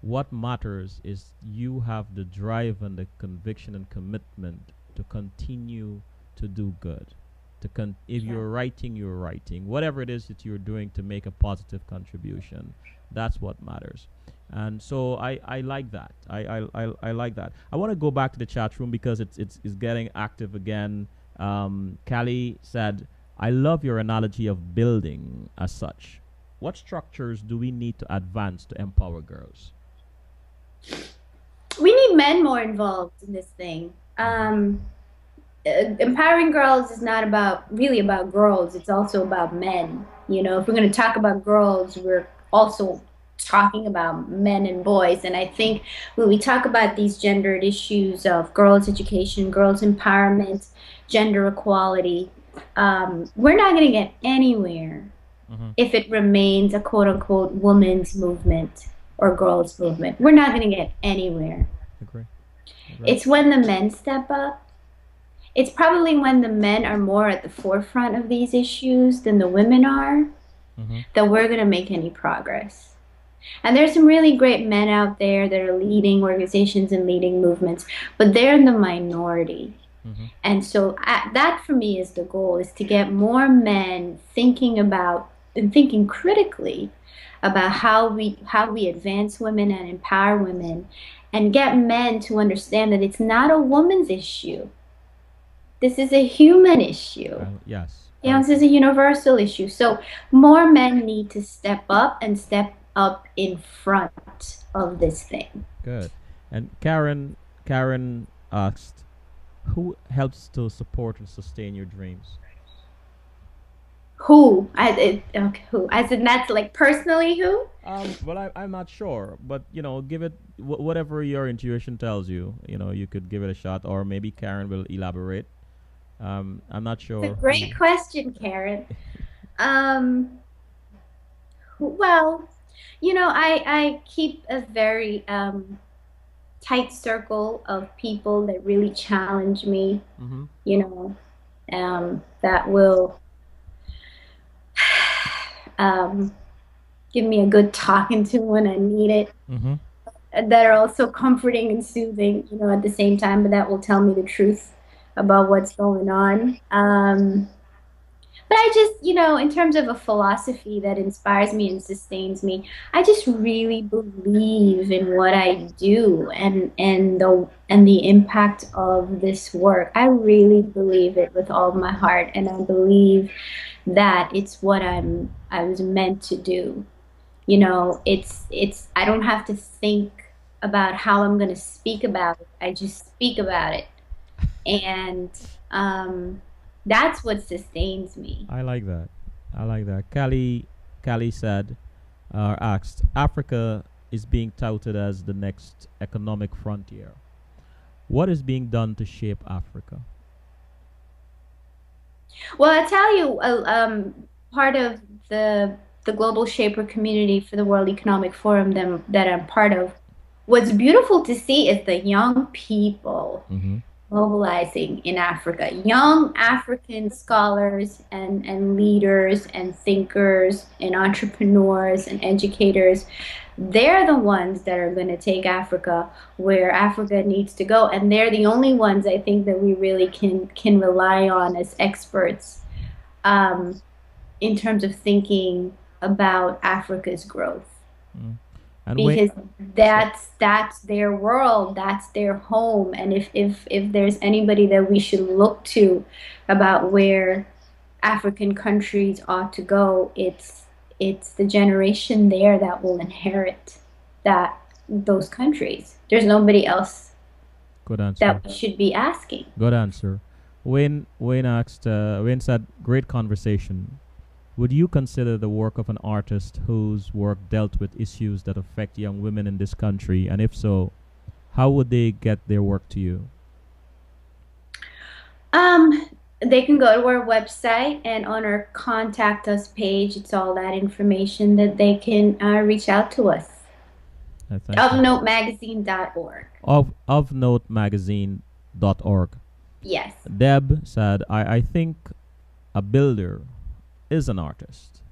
What matters is you have the drive and the conviction and commitment to continue to do good. If Yeah. you're writing. Whatever it is that you're doing to make a positive contribution, that's what matters. And so I like that. I like that. I want to go back to the chat room because it's getting active again. Callie said, "I love your analogy of building as such. What structures do we need to advance to empower girls?" We need men more involved in this thing. Mm-hmm. Empowering girls is not about really about girls. It's also about men. You know, if we're going to talk about girls, we're also talking about men and boys. And I think when we talk about these gendered issues of girls' education, girls' empowerment, gender equality, we're not going to get anywhere Mm-hmm. if it remains a quote unquote women's movement or girls' movement. We're not going to get anywhere. Agree. Agree. It's when the men step up. It's probably when the men are more at the forefront of these issues than the women are Mm-hmm. that we're going to make any progress. And there's some really great men out there that are leading organizations and leading movements, but they're in the minority. Mm-hmm. And so that for me is the goal, is to get more men thinking about and thinking critically about how we advance women and empower women and get men to understand that it's not a woman's issue. This is a human issue. Yes. You know, this is a universal issue. So more men need to step up and step up in front of this thing. Good. And Karen asked, who helps to support and sustain your dreams? Who? Okay, who? As in that's like personally who? Well, I'm not sure, but give it whatever your intuition tells you. You could give it a shot, or maybe Karen will elaborate. I'm not It's a sure who. great question, Karen. Um, well, I keep a very tight circle of people that really challenge me, Mm-hmm. you know, that will um, give me a good talking to when I need it, Mm-hmm. that are also comforting and soothing, at the same time, but that will tell me the truth about what's going on. But I just, in terms of a philosophy that inspires me and sustains me, I just really believe in what I do and the impact of this work. I really believe it with all my heart, and I believe that it's what I was meant to do. It's I don't have to think about how I'm going to speak about it. I just speak about it, and um, that's what sustains me. I like that. I like that. Callie said, asked, Africa is being touted as the next economic frontier. What is being done to shape Africa? Well, I tell you, part of the Global Shaper community for the World Economic Forum that I'm part of, what's beautiful to see is the young people Mm-hmm. mobilizing in Africa. Young African scholars and leaders and thinkers and entrepreneurs and educators, they're the ones that are going to take Africa where Africa needs to go. And they're the only ones I think that we really can rely on as experts um, in terms of thinking about Africa's growth, Mm. And wait, because so that's their world, that's their home. And if there's anybody that we should look to about where African countries ought to go, it's the generation there that will inherit that those countries. There's nobody else good answer. that we should be asking. Good answer. Wayne asked. Wayne said, "Great conversation. Would you consider the work of an artist whose work dealt with issues that affect young women in this country? And if so, how would they get their work to you?" um they can go to our website, and on our contact us page, it's all that information that they can reach out to us. Thank you. Ofnotemagazine.org. Ofnotemagazine.org. Yes. Deb said, I think a builder is an artist.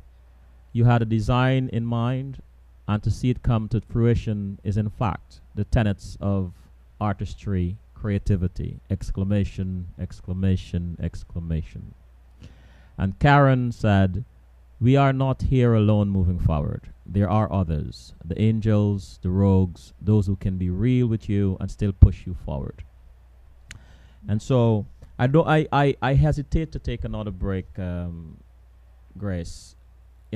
You had a design in mind, and to see it come to fruition is, in fact, the tenets of artistry, creativity! Exclamation, exclamation, exclamation. And Karen said, we are not here alone moving forward. There are others, the angels, the rogues, those who can be real with you and still push you forward. And so I don't I hesitate to take another break, Grace.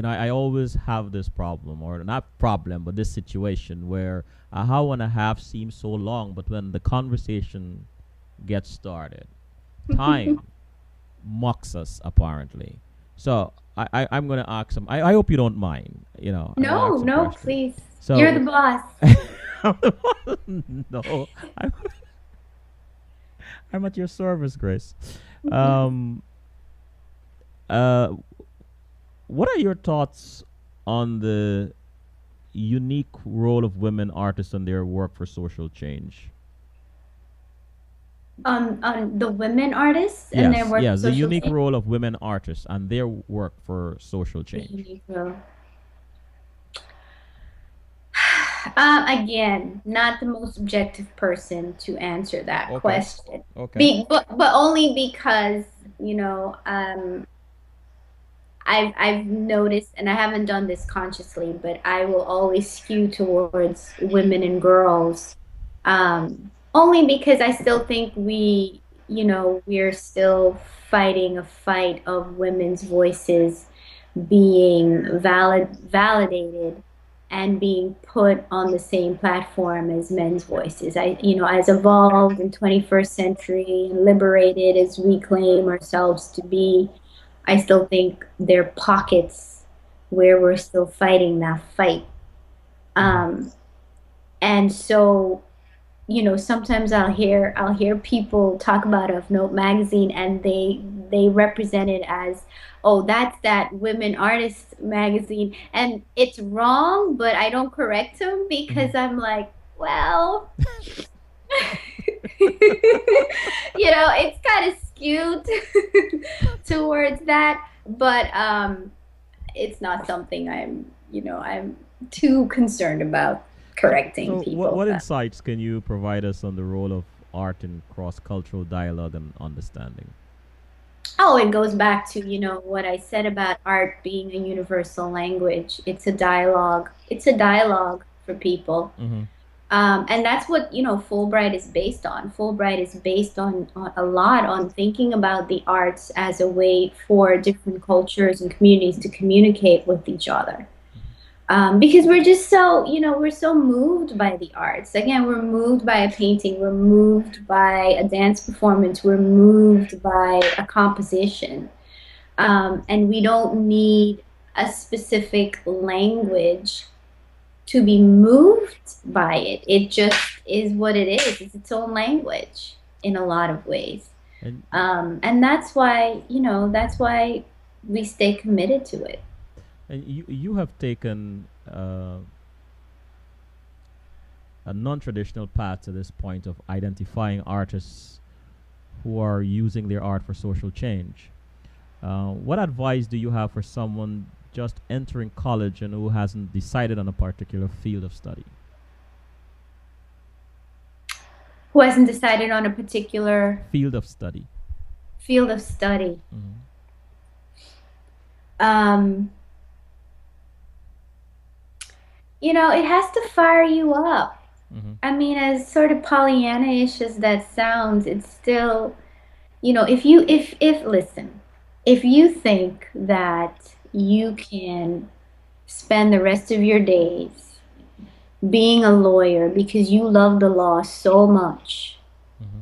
I always have this problem, or not problem, but this situation where a hour and a half seems so long, but when the conversation gets started, time mocks us apparently. So I'm gonna ask some. I hope you don't mind. I'm gonna No, ask some no, questions. please. You're So the boss. no, I'm at your service, Grace. Um, uh, what are your thoughts on the unique role of women artists and their work for social change? On the women artists and their Yes, work for yes, the social unique change. role of women artists and their work for social change. Again, not the most objective person to answer that Okay, question. okay. But only because, you know, um, I've noticed, and I haven't done this consciously, but I will always skew towards women and girls, only because I still think we're still fighting a fight of women's voices being validated and being put on the same platform as men's voices. As evolved in 21st century and liberated as we claim ourselves to be, I still think there are pockets where we're still fighting that fight. And so, sometimes I'll hear people talk about Of Note magazine, and they represent it as, oh, that's that women artists magazine, and it's wrong, but I don't correct them because I'm like, well, it's kind of skewed towards that, but it's not something I'm too concerned about correcting So, people. what insights can you provide us on the role of art in cross-cultural dialogue and understanding? Oh, it goes back to, what I said about art being a universal language. It's a dialogue. It's a dialogue for people. Mm-hmm. And that's what, Fulbright is based on. Fulbright is based on a lot on thinking about the arts as a way for different cultures and communities to communicate with each other. Because we're just so, we're so moved by the arts. Again, we're moved by a painting, we're moved by a dance performance, we're moved by a composition. And we don't need a specific language to be moved by it. It just is what it is. It's its own language in a lot of ways. And that's why, we stay committed to it. And you have taken a non-traditional path to this point of identifying artists who are using their art for social change. What advice do you have for someone just entering college and who hasn't decided on a particular field of study? Who hasn't decided on a particular Field of study. field of study? Mm-hmm. It has to fire you up. Mm-hmm. I mean, as sort of Pollyanna-ish as that sounds, it's still, listen, if you think that you can spend the rest of your days being a lawyer because you love the law so much,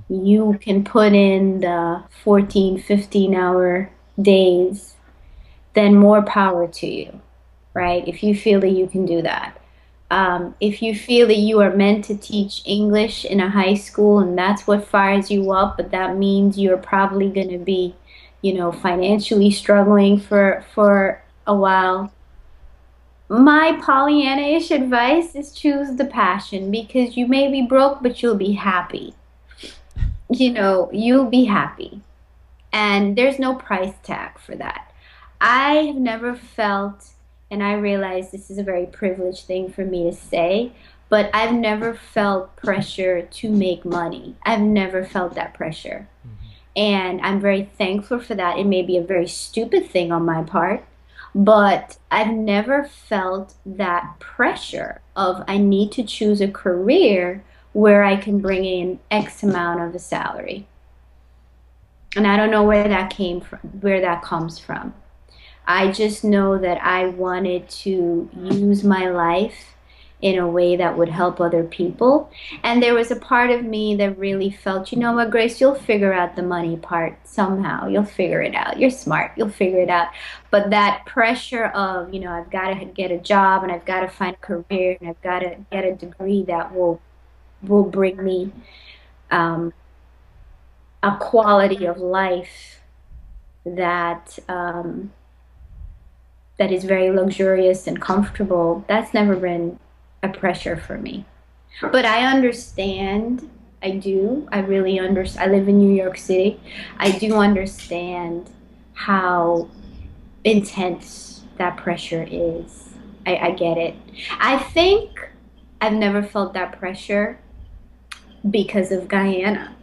you can put in the 14, 15-hour days, then more power to you, right? If you feel that you can do that. If you feel that you are meant to teach English in a high school and that's what fires you up, but that means you're probably going to be, financially struggling for a while. My Pollyanna-ish advice is choose the passion, because you may be broke, but you'll be happy. You'll be happy. And there's no price tag for that. I have never felt, and I realize this is a very privileged thing for me to say, but I've never felt pressure to make money. I've never felt that pressure. And I'm very thankful for that. It may be a very stupid thing on my part, but I've never felt that pressure of I need to choose a career where I can bring in X amount of a salary. And I don't know where that came from, where that comes from. I just know that I wanted to use my life in a way that would help other people. And there was a part of me that really felt, you know what, Grace, you'll figure out the money part somehow. You'll figure it out. You're smart. You'll figure it out. But that pressure of, I've got to get a job and I've got to find a career and I've got to get a degree that will bring me a quality of life that that is very luxurious and comfortable, that's never been a pressure for me. But I understand, I do, I really understand. I live in New York City. I do understand how intense that pressure is. I get it. I think I've never felt that pressure because of Guyana,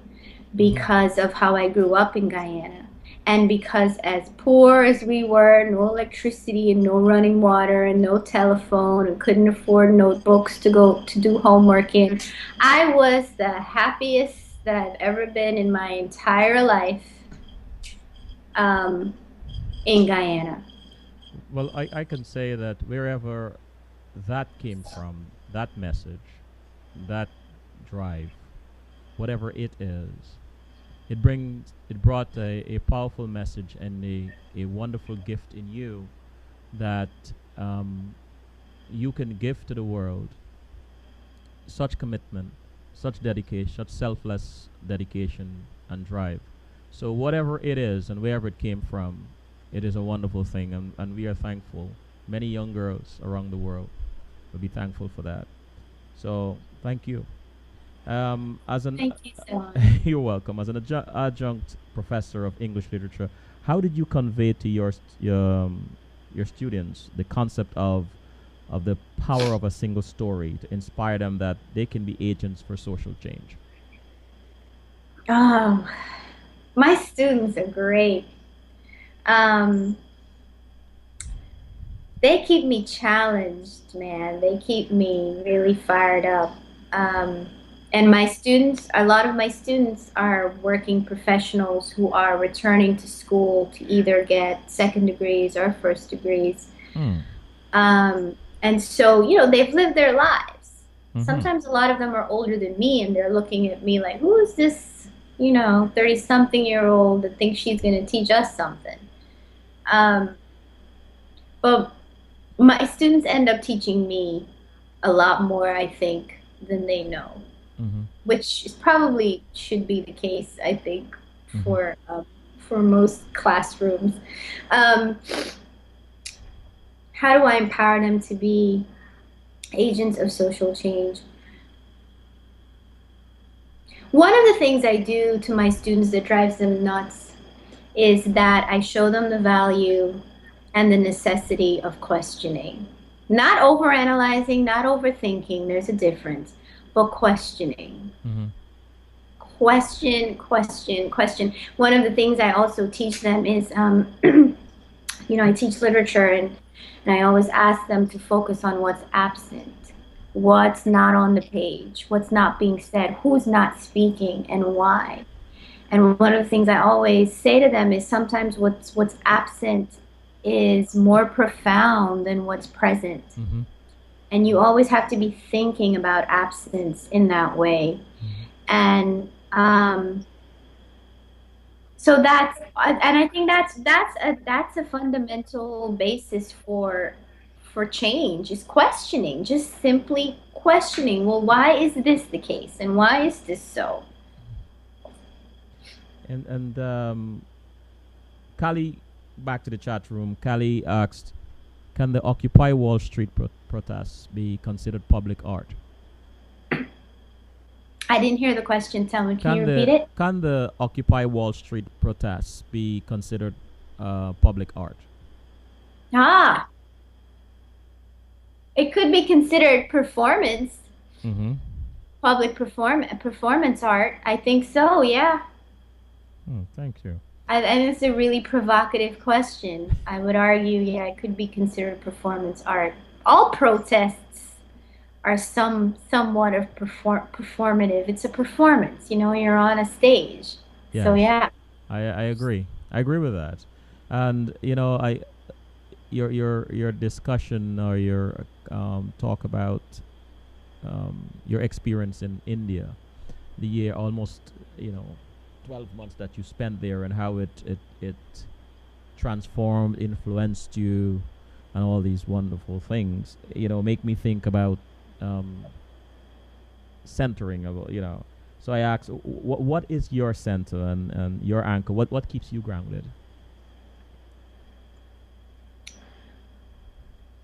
because of how I grew up in Guyana. And because as poor as we were, no electricity and no running water and no telephone and couldn't afford notebooks to go to do homework in, I was the happiest that I've ever been in my entire life. um, in Guyana. Well, I can say that wherever that came from, that message, that drive, whatever it is, it brought a powerful message and a wonderful gift in you that um, you can give to the world such commitment, such dedication, such selfless dedication and drive. So whatever it is and wherever it came from, it is a wonderful thing, and we are thankful. Many young girls around the world will be thankful for that. So thank you. As an Thank you so much. you're welcome. As an adjunct professor of English literature, how did you convey to your students the concept of the power of a single story to inspire them that they can be agents for social change? Oh, my students are great. Um, they keep me challenged, man. They keep me really fired up. Um, and my students, a lot of my students are working professionals who are returning to school to either get second degrees or first degrees. Hmm. And so, they've lived their lives. Mm-hmm. Sometimes a lot of them are older than me and they're looking at me like, who is this, 30-something-year-old that thinks she's going to teach us something? Um, but my students end up teaching me a lot more, I think, than they know, Mm-hmm. which is probably should be the case, I think, Mm-hmm. for most classrooms. Um, how do I empower them to be agents of social change? One of the things I do to my students that drives them nuts is that I show them the value and the necessity of questioning. Not overanalyzing, not overthinking, there's a difference, but questioning. Mm-hmm. Question, question, question. One of the things I also teach them is, I teach literature and I always ask them to focus on what's absent, what's not on the page, what's not being said, who's not speaking, and why. And one of the things I always say to them is sometimes what's absent is more profound than what's present. Mm-hmm. And you always have to be thinking about absence in that way. Mm-hmm. And so and I think that's a fundamental basis for change is questioning, just simply questioning. Well, why is this the case, and why is this so? And Kali, back to the chat room. Kali asked, "Can the Occupy Wall Street protests be considered public art? I didn't hear the question. Tell me, can you repeat it? Can the Occupy Wall Street protests be considered public art?" Ah, it could be considered performance, Mm-hmm. public performance art. I think so. Yeah. Thank you. And it's a really provocative question. I would argue, yeah, it could be considered performance art. All protests are somewhat of performative. It's a performance, you're on a stage. So Yes, yeah. I agree. I agree with that. And I your discussion or your talk about your experience in India, the year almost 12 months that you spent there, and how it transformed, influenced you, and all these wonderful things, make me think about um, centering of So I asked, what is your center and your anchor? What keeps you grounded?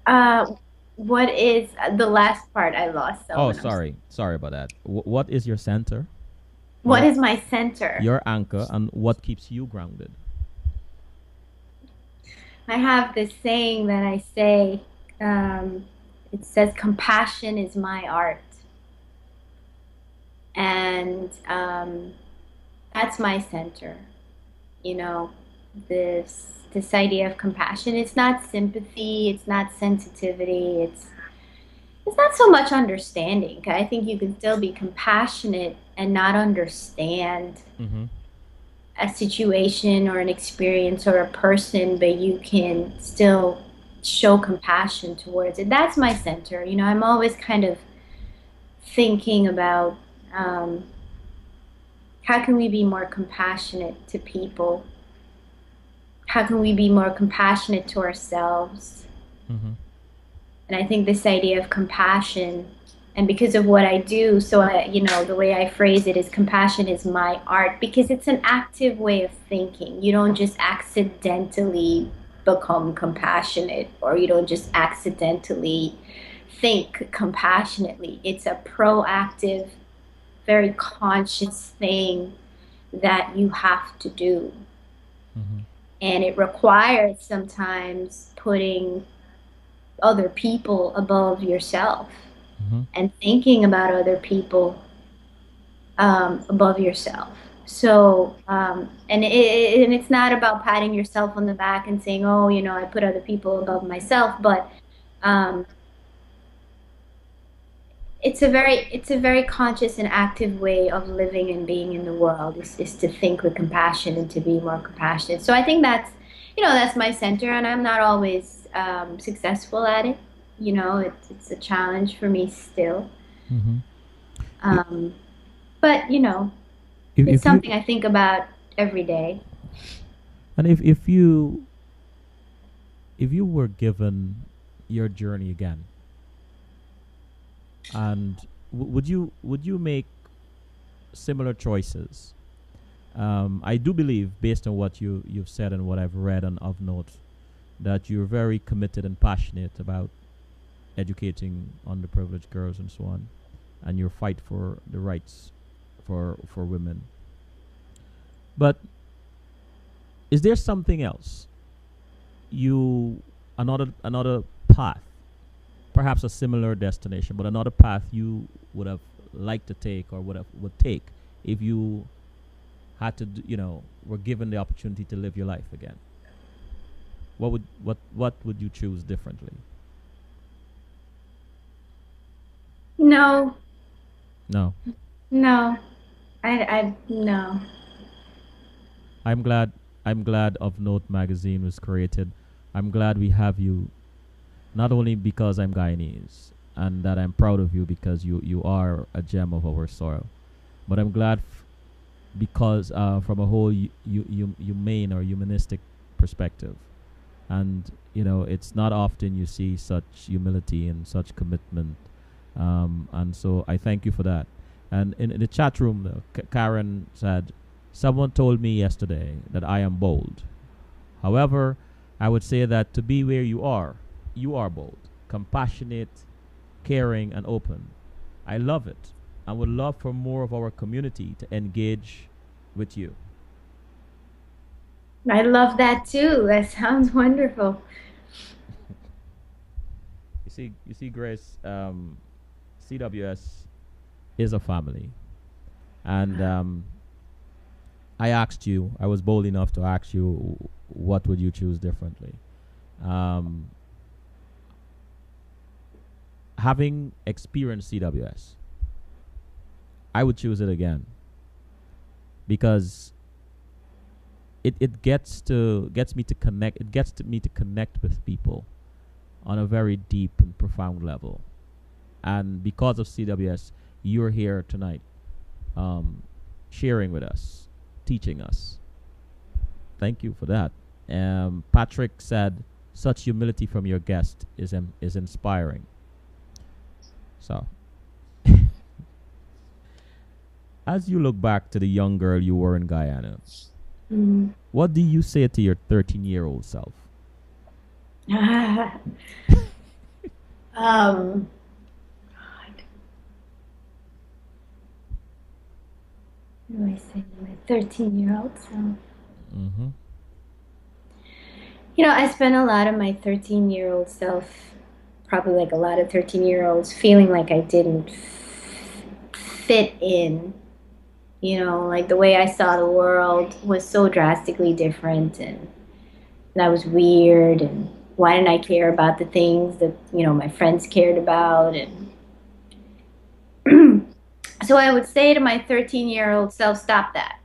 Uh, what is the last part I lost, Oh, Selman? sorry about that. What is your center, What your is my center? your anchor, and what keeps you grounded? I have this saying that I say. It says, "Compassion is my art," and that's my center. You know, this idea of compassion. It's not sympathy. It's not sensitivity. It's not so much understanding. I think you can still be compassionate and not understand. Mm-hmm. a situation or an experience or a person, but you can still show compassion towards it. That's my center. I'm always kind of thinking about um, how can we be more compassionate to people? How can we be more compassionate to ourselves? Mm-hmm. And I think this idea of compassion, and because of what I do, so the way I phrase it is compassion is my art, because it's an active way of thinking. You don't just accidentally become compassionate, or you don't just accidentally think compassionately. It's a proactive, very conscious thing that you have to do. Mm-hmm. And it requires sometimes putting other people above yourself Mm-hmm. and thinking about other people above yourself. So, and it's not about patting yourself on the back and saying, "Oh, I put other people above myself," but um, it's a very conscious and active way of living and being in the world. Is to think with compassion and to be more compassionate. So I think that's my center, and I'm not always successful at it. It's a challenge for me still. Mm-hmm. I- Um, but it's if you something I think about every day. and if you were given your journey again, and would you make similar choices? I do believe, based on what you've said and what I've read and of note, that you're very committed and passionate about educating underprivileged girls and so on, and your fight for the rights for women. But is there something else, you another path, perhaps a similar destination, but another path you would have liked to take, or would take, if you had to were given the opportunity to live your life again? What would you choose differently? No, No. no, I no. I'm glad Of Note magazine was created. I'm glad we have you, not only because I'm Guyanese and that I'm proud of you because you are a gem of our soil, but I'm glad because from a whole humane or humanistic perspective. And it's not often you see such humility and such commitment, and so I thank you for that. And in the chat room, Karen said, someone told me yesterday that I am bold. However, I would say that to be where you are bold, compassionate, caring, and open. I love it and would love for more of our community to engage with you. I love that too. That sounds wonderful. You see, Grace, CWS is a family. And I was bold enough to ask you, what would you choose differently? Um, Having experienced CWS, I would choose it again because it gets to me to connect with people on a very deep and profound level. And because of CWS, you're here tonight, um, sharing with us, teaching us. Thank you for that. Patrick said, "Such humility from your guest is inspiring." So, as you look back to the young girl you were in Guyana, Mm. what do you say to your 13-year-old self? um, what do I say to my 13-year-old self? Mm-hmm. I spent a lot of my 13-year-old self, probably like a lot of 13-year-olds, feeling like I didn't fit in. Like the way I saw the world was so drastically different, and that was weird. And why didn't I care about the things that, my friends cared about? And so I would say to my 13-year-old self, stop that.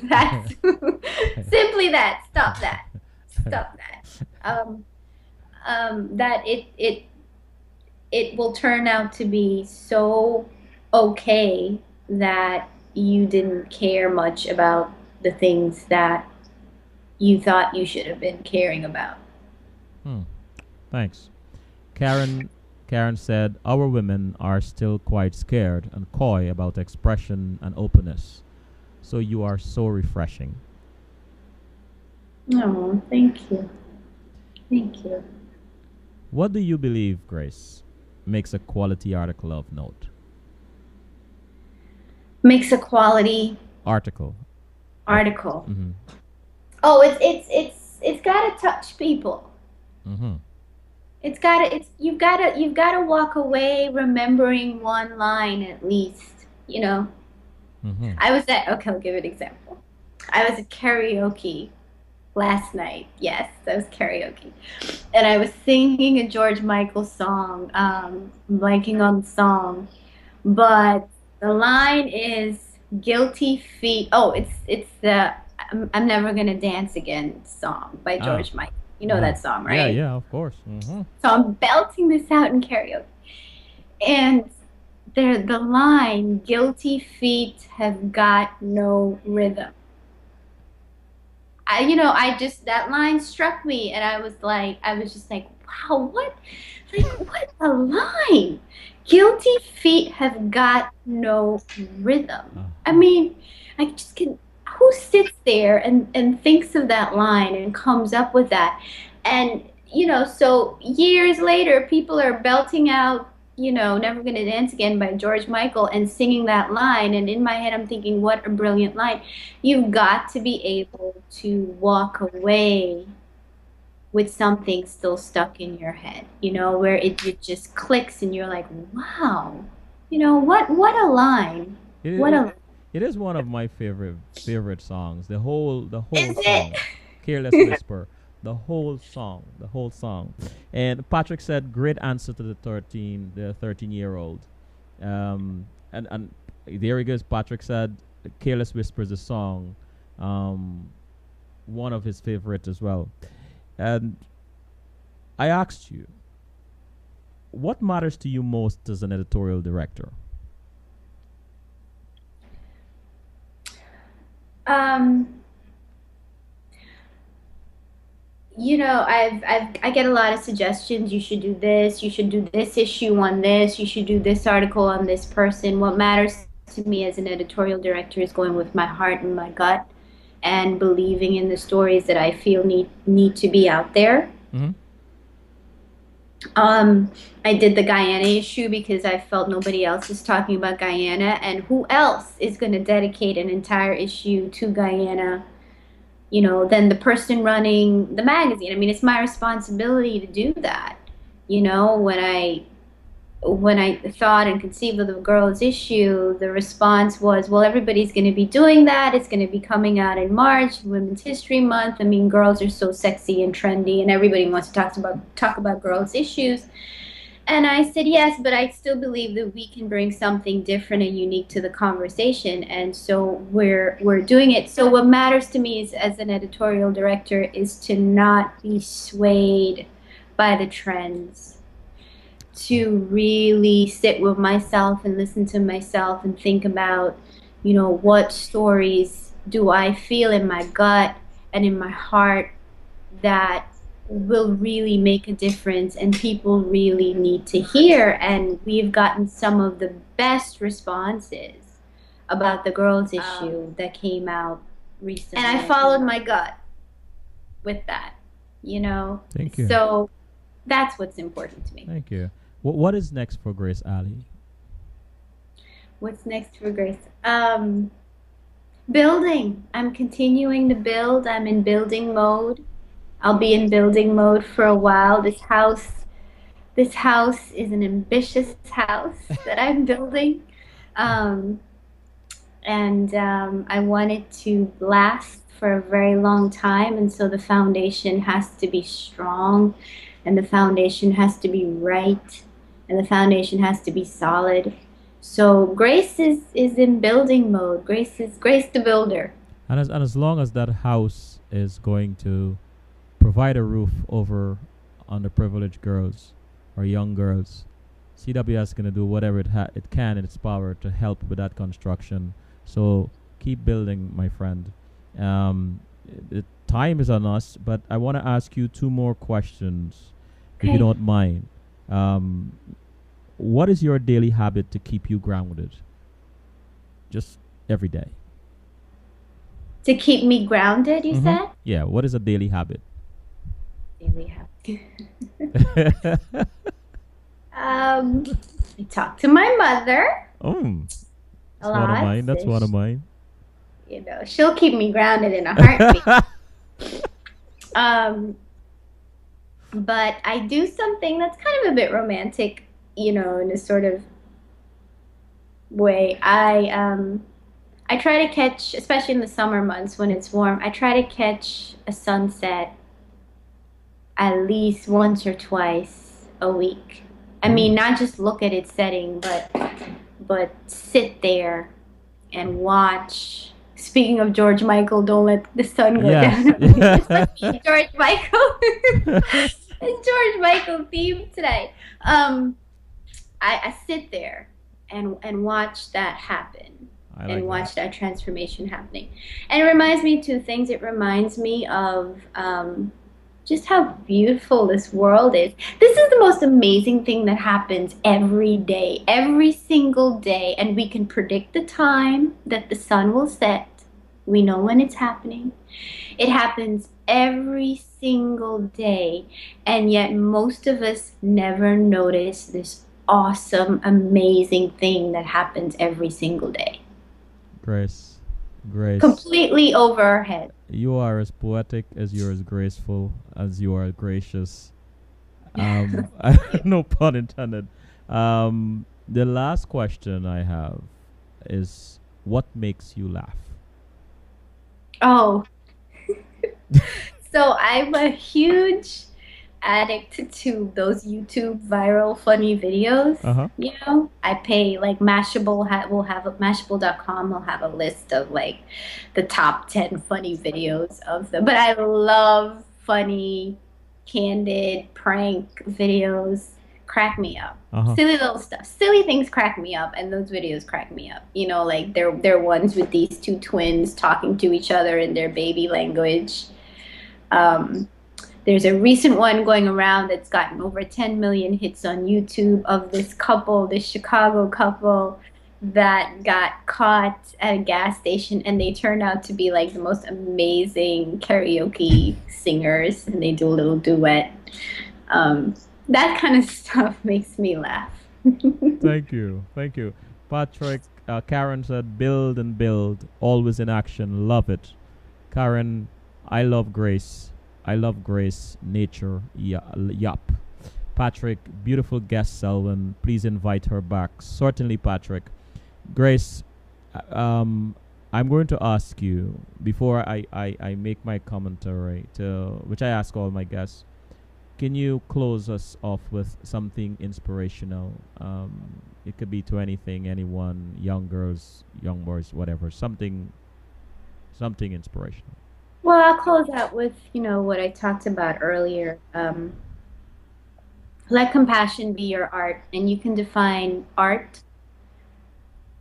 That's simply that. Stop that. Stop that. That it will turn out to be so okay that you didn't care much about the things that you thought you should have been caring about. Hmm. Thanks. Karen Karen said, "Our women are still quite scared and coy about expression and openness. So you are so refreshing." Oh, thank you. Thank you. What do you believe, Grace, makes a quality article of note? Makes a quality Article. article. Mm-hmm. Oh, it's got to touch people. Mm-hmm. You've got to walk away remembering one line at least, you know. Mm-hmm. Okay, I'll give an example. I was at karaoke last night. Yes, that was karaoke. And I was singing a George Michael song, blanking on the song, but the line is "Guilty Feet." Oh, it's the I'm Never Gonna Dance Again song by Ah. George Michael. You know that song, Yeah, right? yeah, of course. Mm-hmm. So I'm belting this out in karaoke. And the line, "Guilty feet have got no rhythm." That line struck me, and I was just like, wow, what a line. Guilty feet have got no rhythm. I mean, I just can, who sits there and thinks of that line and comes up with that? And, so years later, people are belting out, Never Gonna Dance Again by George Michael and singing that line. And in my head, I'm thinking, what a brilliant line. You've got to be able to walk away with something still stuck in your head, where it just clicks and you're like, wow, what a line. It, What it, a it is one of my favorite songs. The whole Is song, it? "Careless Whisper." The whole song. And Patrick said, "Great answer to the 13-year-old." And there he goes. Patrick said, "Careless Whisper" is a song, one of his favorite as well. And I asked you, what matters to you most as an editorial director? Um, I get a lot of suggestions. You should do this. You should do this issue on this. You should do this article on this person. What matters to me as an editorial director is going with my heart and my gut and believing in the stories that I feel need to be out there. Mm-hmm. I did the Guyana issue because I felt nobody else is talking about Guyana, and who else is going to dedicate an entire issue to Guyana, than the person running the magazine. I mean, it's my responsibility to do that. When I thought and conceived of the girls issue, the response was, well, everybody's going to be doing that. It's going to be coming out in March, Women's History Month. I mean, girls are so sexy and trendy, and everybody wants to talk about girls issues. And I said, yes, but I still believe that we can bring something different and unique to the conversation. And so we're doing it. So what matters to me is, as an editorial director, is to not be swayed by the trends, to really sit with myself and listen to myself and think about, what stories do I feel in my gut and in my heart that will really make a difference and people really need to hear. And we've gotten some of the best responses about the girls issue that came out recently. And I followed my gut with that, Thank you. So that's what's important to me. Thank you. What is next for Grace Ali? What's next for Grace? Building. I'm continuing to build. I'm in building mode. I'll be in building mode for a while. This house is an ambitious house that I'm building. And I want it to last for a very long time. And so the foundation has to be strong, and the foundation has to be right, and the foundation has to be solid. So Grace is in building mode. Grace the builder. And as long as that house is going to provide a roof over underprivileged girls or young girls, CWS is going to do whatever it can in its power to help with that construction. So keep building, my friend. The time is on us, but I want to ask you two more questions, if you Okay. don't mind. What is your daily habit to keep you grounded? Just every day. To keep me grounded, you said? Yeah, what is a daily habit? Daily habit. I talk to my mother That's a one of lot. mine. That's one of mine. You know, she'll keep me grounded in a heartbeat. But I do something that's kind of a bit romantic, you know, in a sort of way. I try to catch, especially in the summer months when it's warm, I try to catch a sunset at least once or twice a week. I mean, not just look at its setting, but sit there and watch. Speaking of George Michael, don't let the sun go Yes. down. This must be George Michael. It's George Michael theme today. I sit there and watch that happen. I And like watch that transformation happening. And it reminds me of two things. It reminds me of just how beautiful this world is. This is the most amazing thing that happens every day, every single day. And we can predict the time that the sun will set. We know when it's happening. It happens every single day. And yet most of us never notice this awesome, amazing thing that happens every single day. Grace. Grace. Completely over our head. You are as poetic as you're as graceful as you are gracious. No pun intended. The last question I have is, what makes you laugh? Oh, so I'm a huge addict to those YouTube viral funny videos. Uh-huh. You know, I pay like Mashable will have Mashable.com will have a list of like the top 10 funny videos of them. But I love funny, candid prank videos. Crack me up. Uh-huh. Silly little stuff. Silly things crack me up, and those videos crack me up. You know, like they're ones with these two twins talking to each other in their baby language. There's a recent one going around that's gotten over 10 million hits on YouTube of this couple, this Chicago couple that got caught at a gas station, and they turned out to be like the most amazing karaoke singers, and they do a little duet. That kind of stuff makes me laugh. Thank you. Thank you. Patrick, Karen said, build and build, always in action. Love it. Karen, I love Grace. I love Grace, nature, yup. Patrick, beautiful guest, Selwyn. Please invite her back. Certainly, Patrick. Grace, I'm going to ask you, before I make my commentary, which I ask all my guests, can you close us off with something inspirational? It could be to anything, anyone, young girls, young boys, whatever. Something inspirational. Well, I'll close out with, you know, what I talked about earlier. Let compassion be your art, and you can define art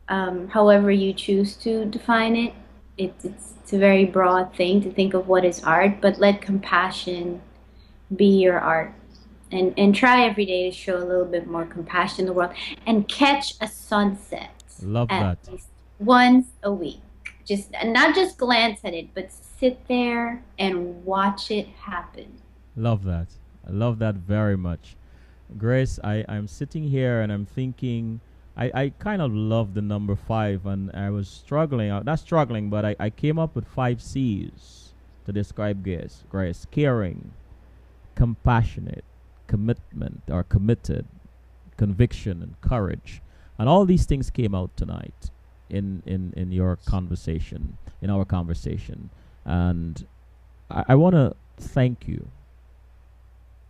however you choose to define it. It's a very broad thing to think of what is art, but let compassion be your art. And try every day to show a little bit more compassion in the world, and catch a sunset Love at that. least once a week. And not just glance at it, but sit there and watch it happen. Love that. I love that very much. Grace, I'm sitting here and I'm thinking, I kind of love the number 5, and I was struggling, not struggling, but I came up with 5 C's to describe Grace: caring, compassionate, commitment or committed, conviction, and courage. And all these things came out tonight in your conversation, in our conversation. And I want to thank you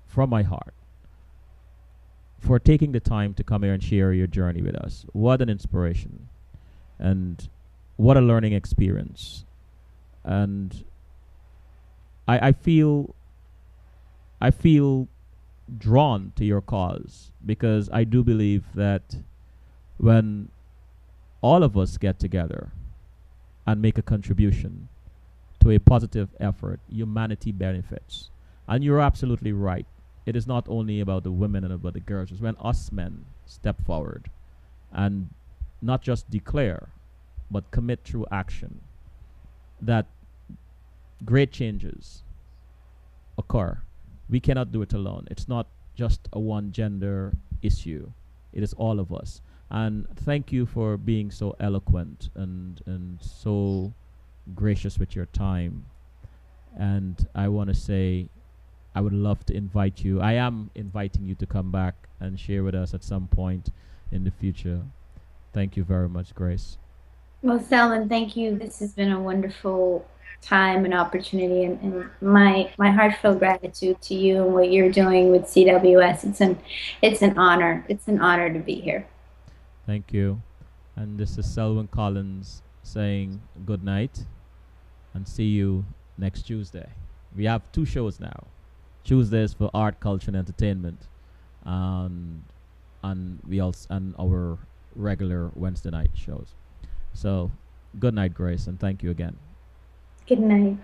from my heart for taking the time to come here and share your journey with us. What an inspiration, and what a learning experience. and I feel I feel drawn to your cause because I do believe that when all of us get together and make a contribution to a positive effort, humanity benefits. And you're absolutely right. It is not only about the women and about the girls. It's when us men step forward and not just declare, but commit through action that great changes occur. We cannot do it alone. It's not just a one gender issue. It is all of us. And thank you for being so eloquent and so gracious with your time. And I want to say I would love to invite you. I am inviting you to come back and share with us at some point in the future. Thank you very much, Grace. Well, Selwyn, thank you. This has been a wonderful time and opportunity, and my heartfelt gratitude to you and what you're doing with CWS. It's an honor. It's an honor to be here. Thank you. And this is Selwyn Collins saying good night and see you next Tuesday. We have 2 shows now. Tuesdays for art, culture, and entertainment, and we also and our regular Wednesday night shows. So, good night, Grace, and thank you again. Good night.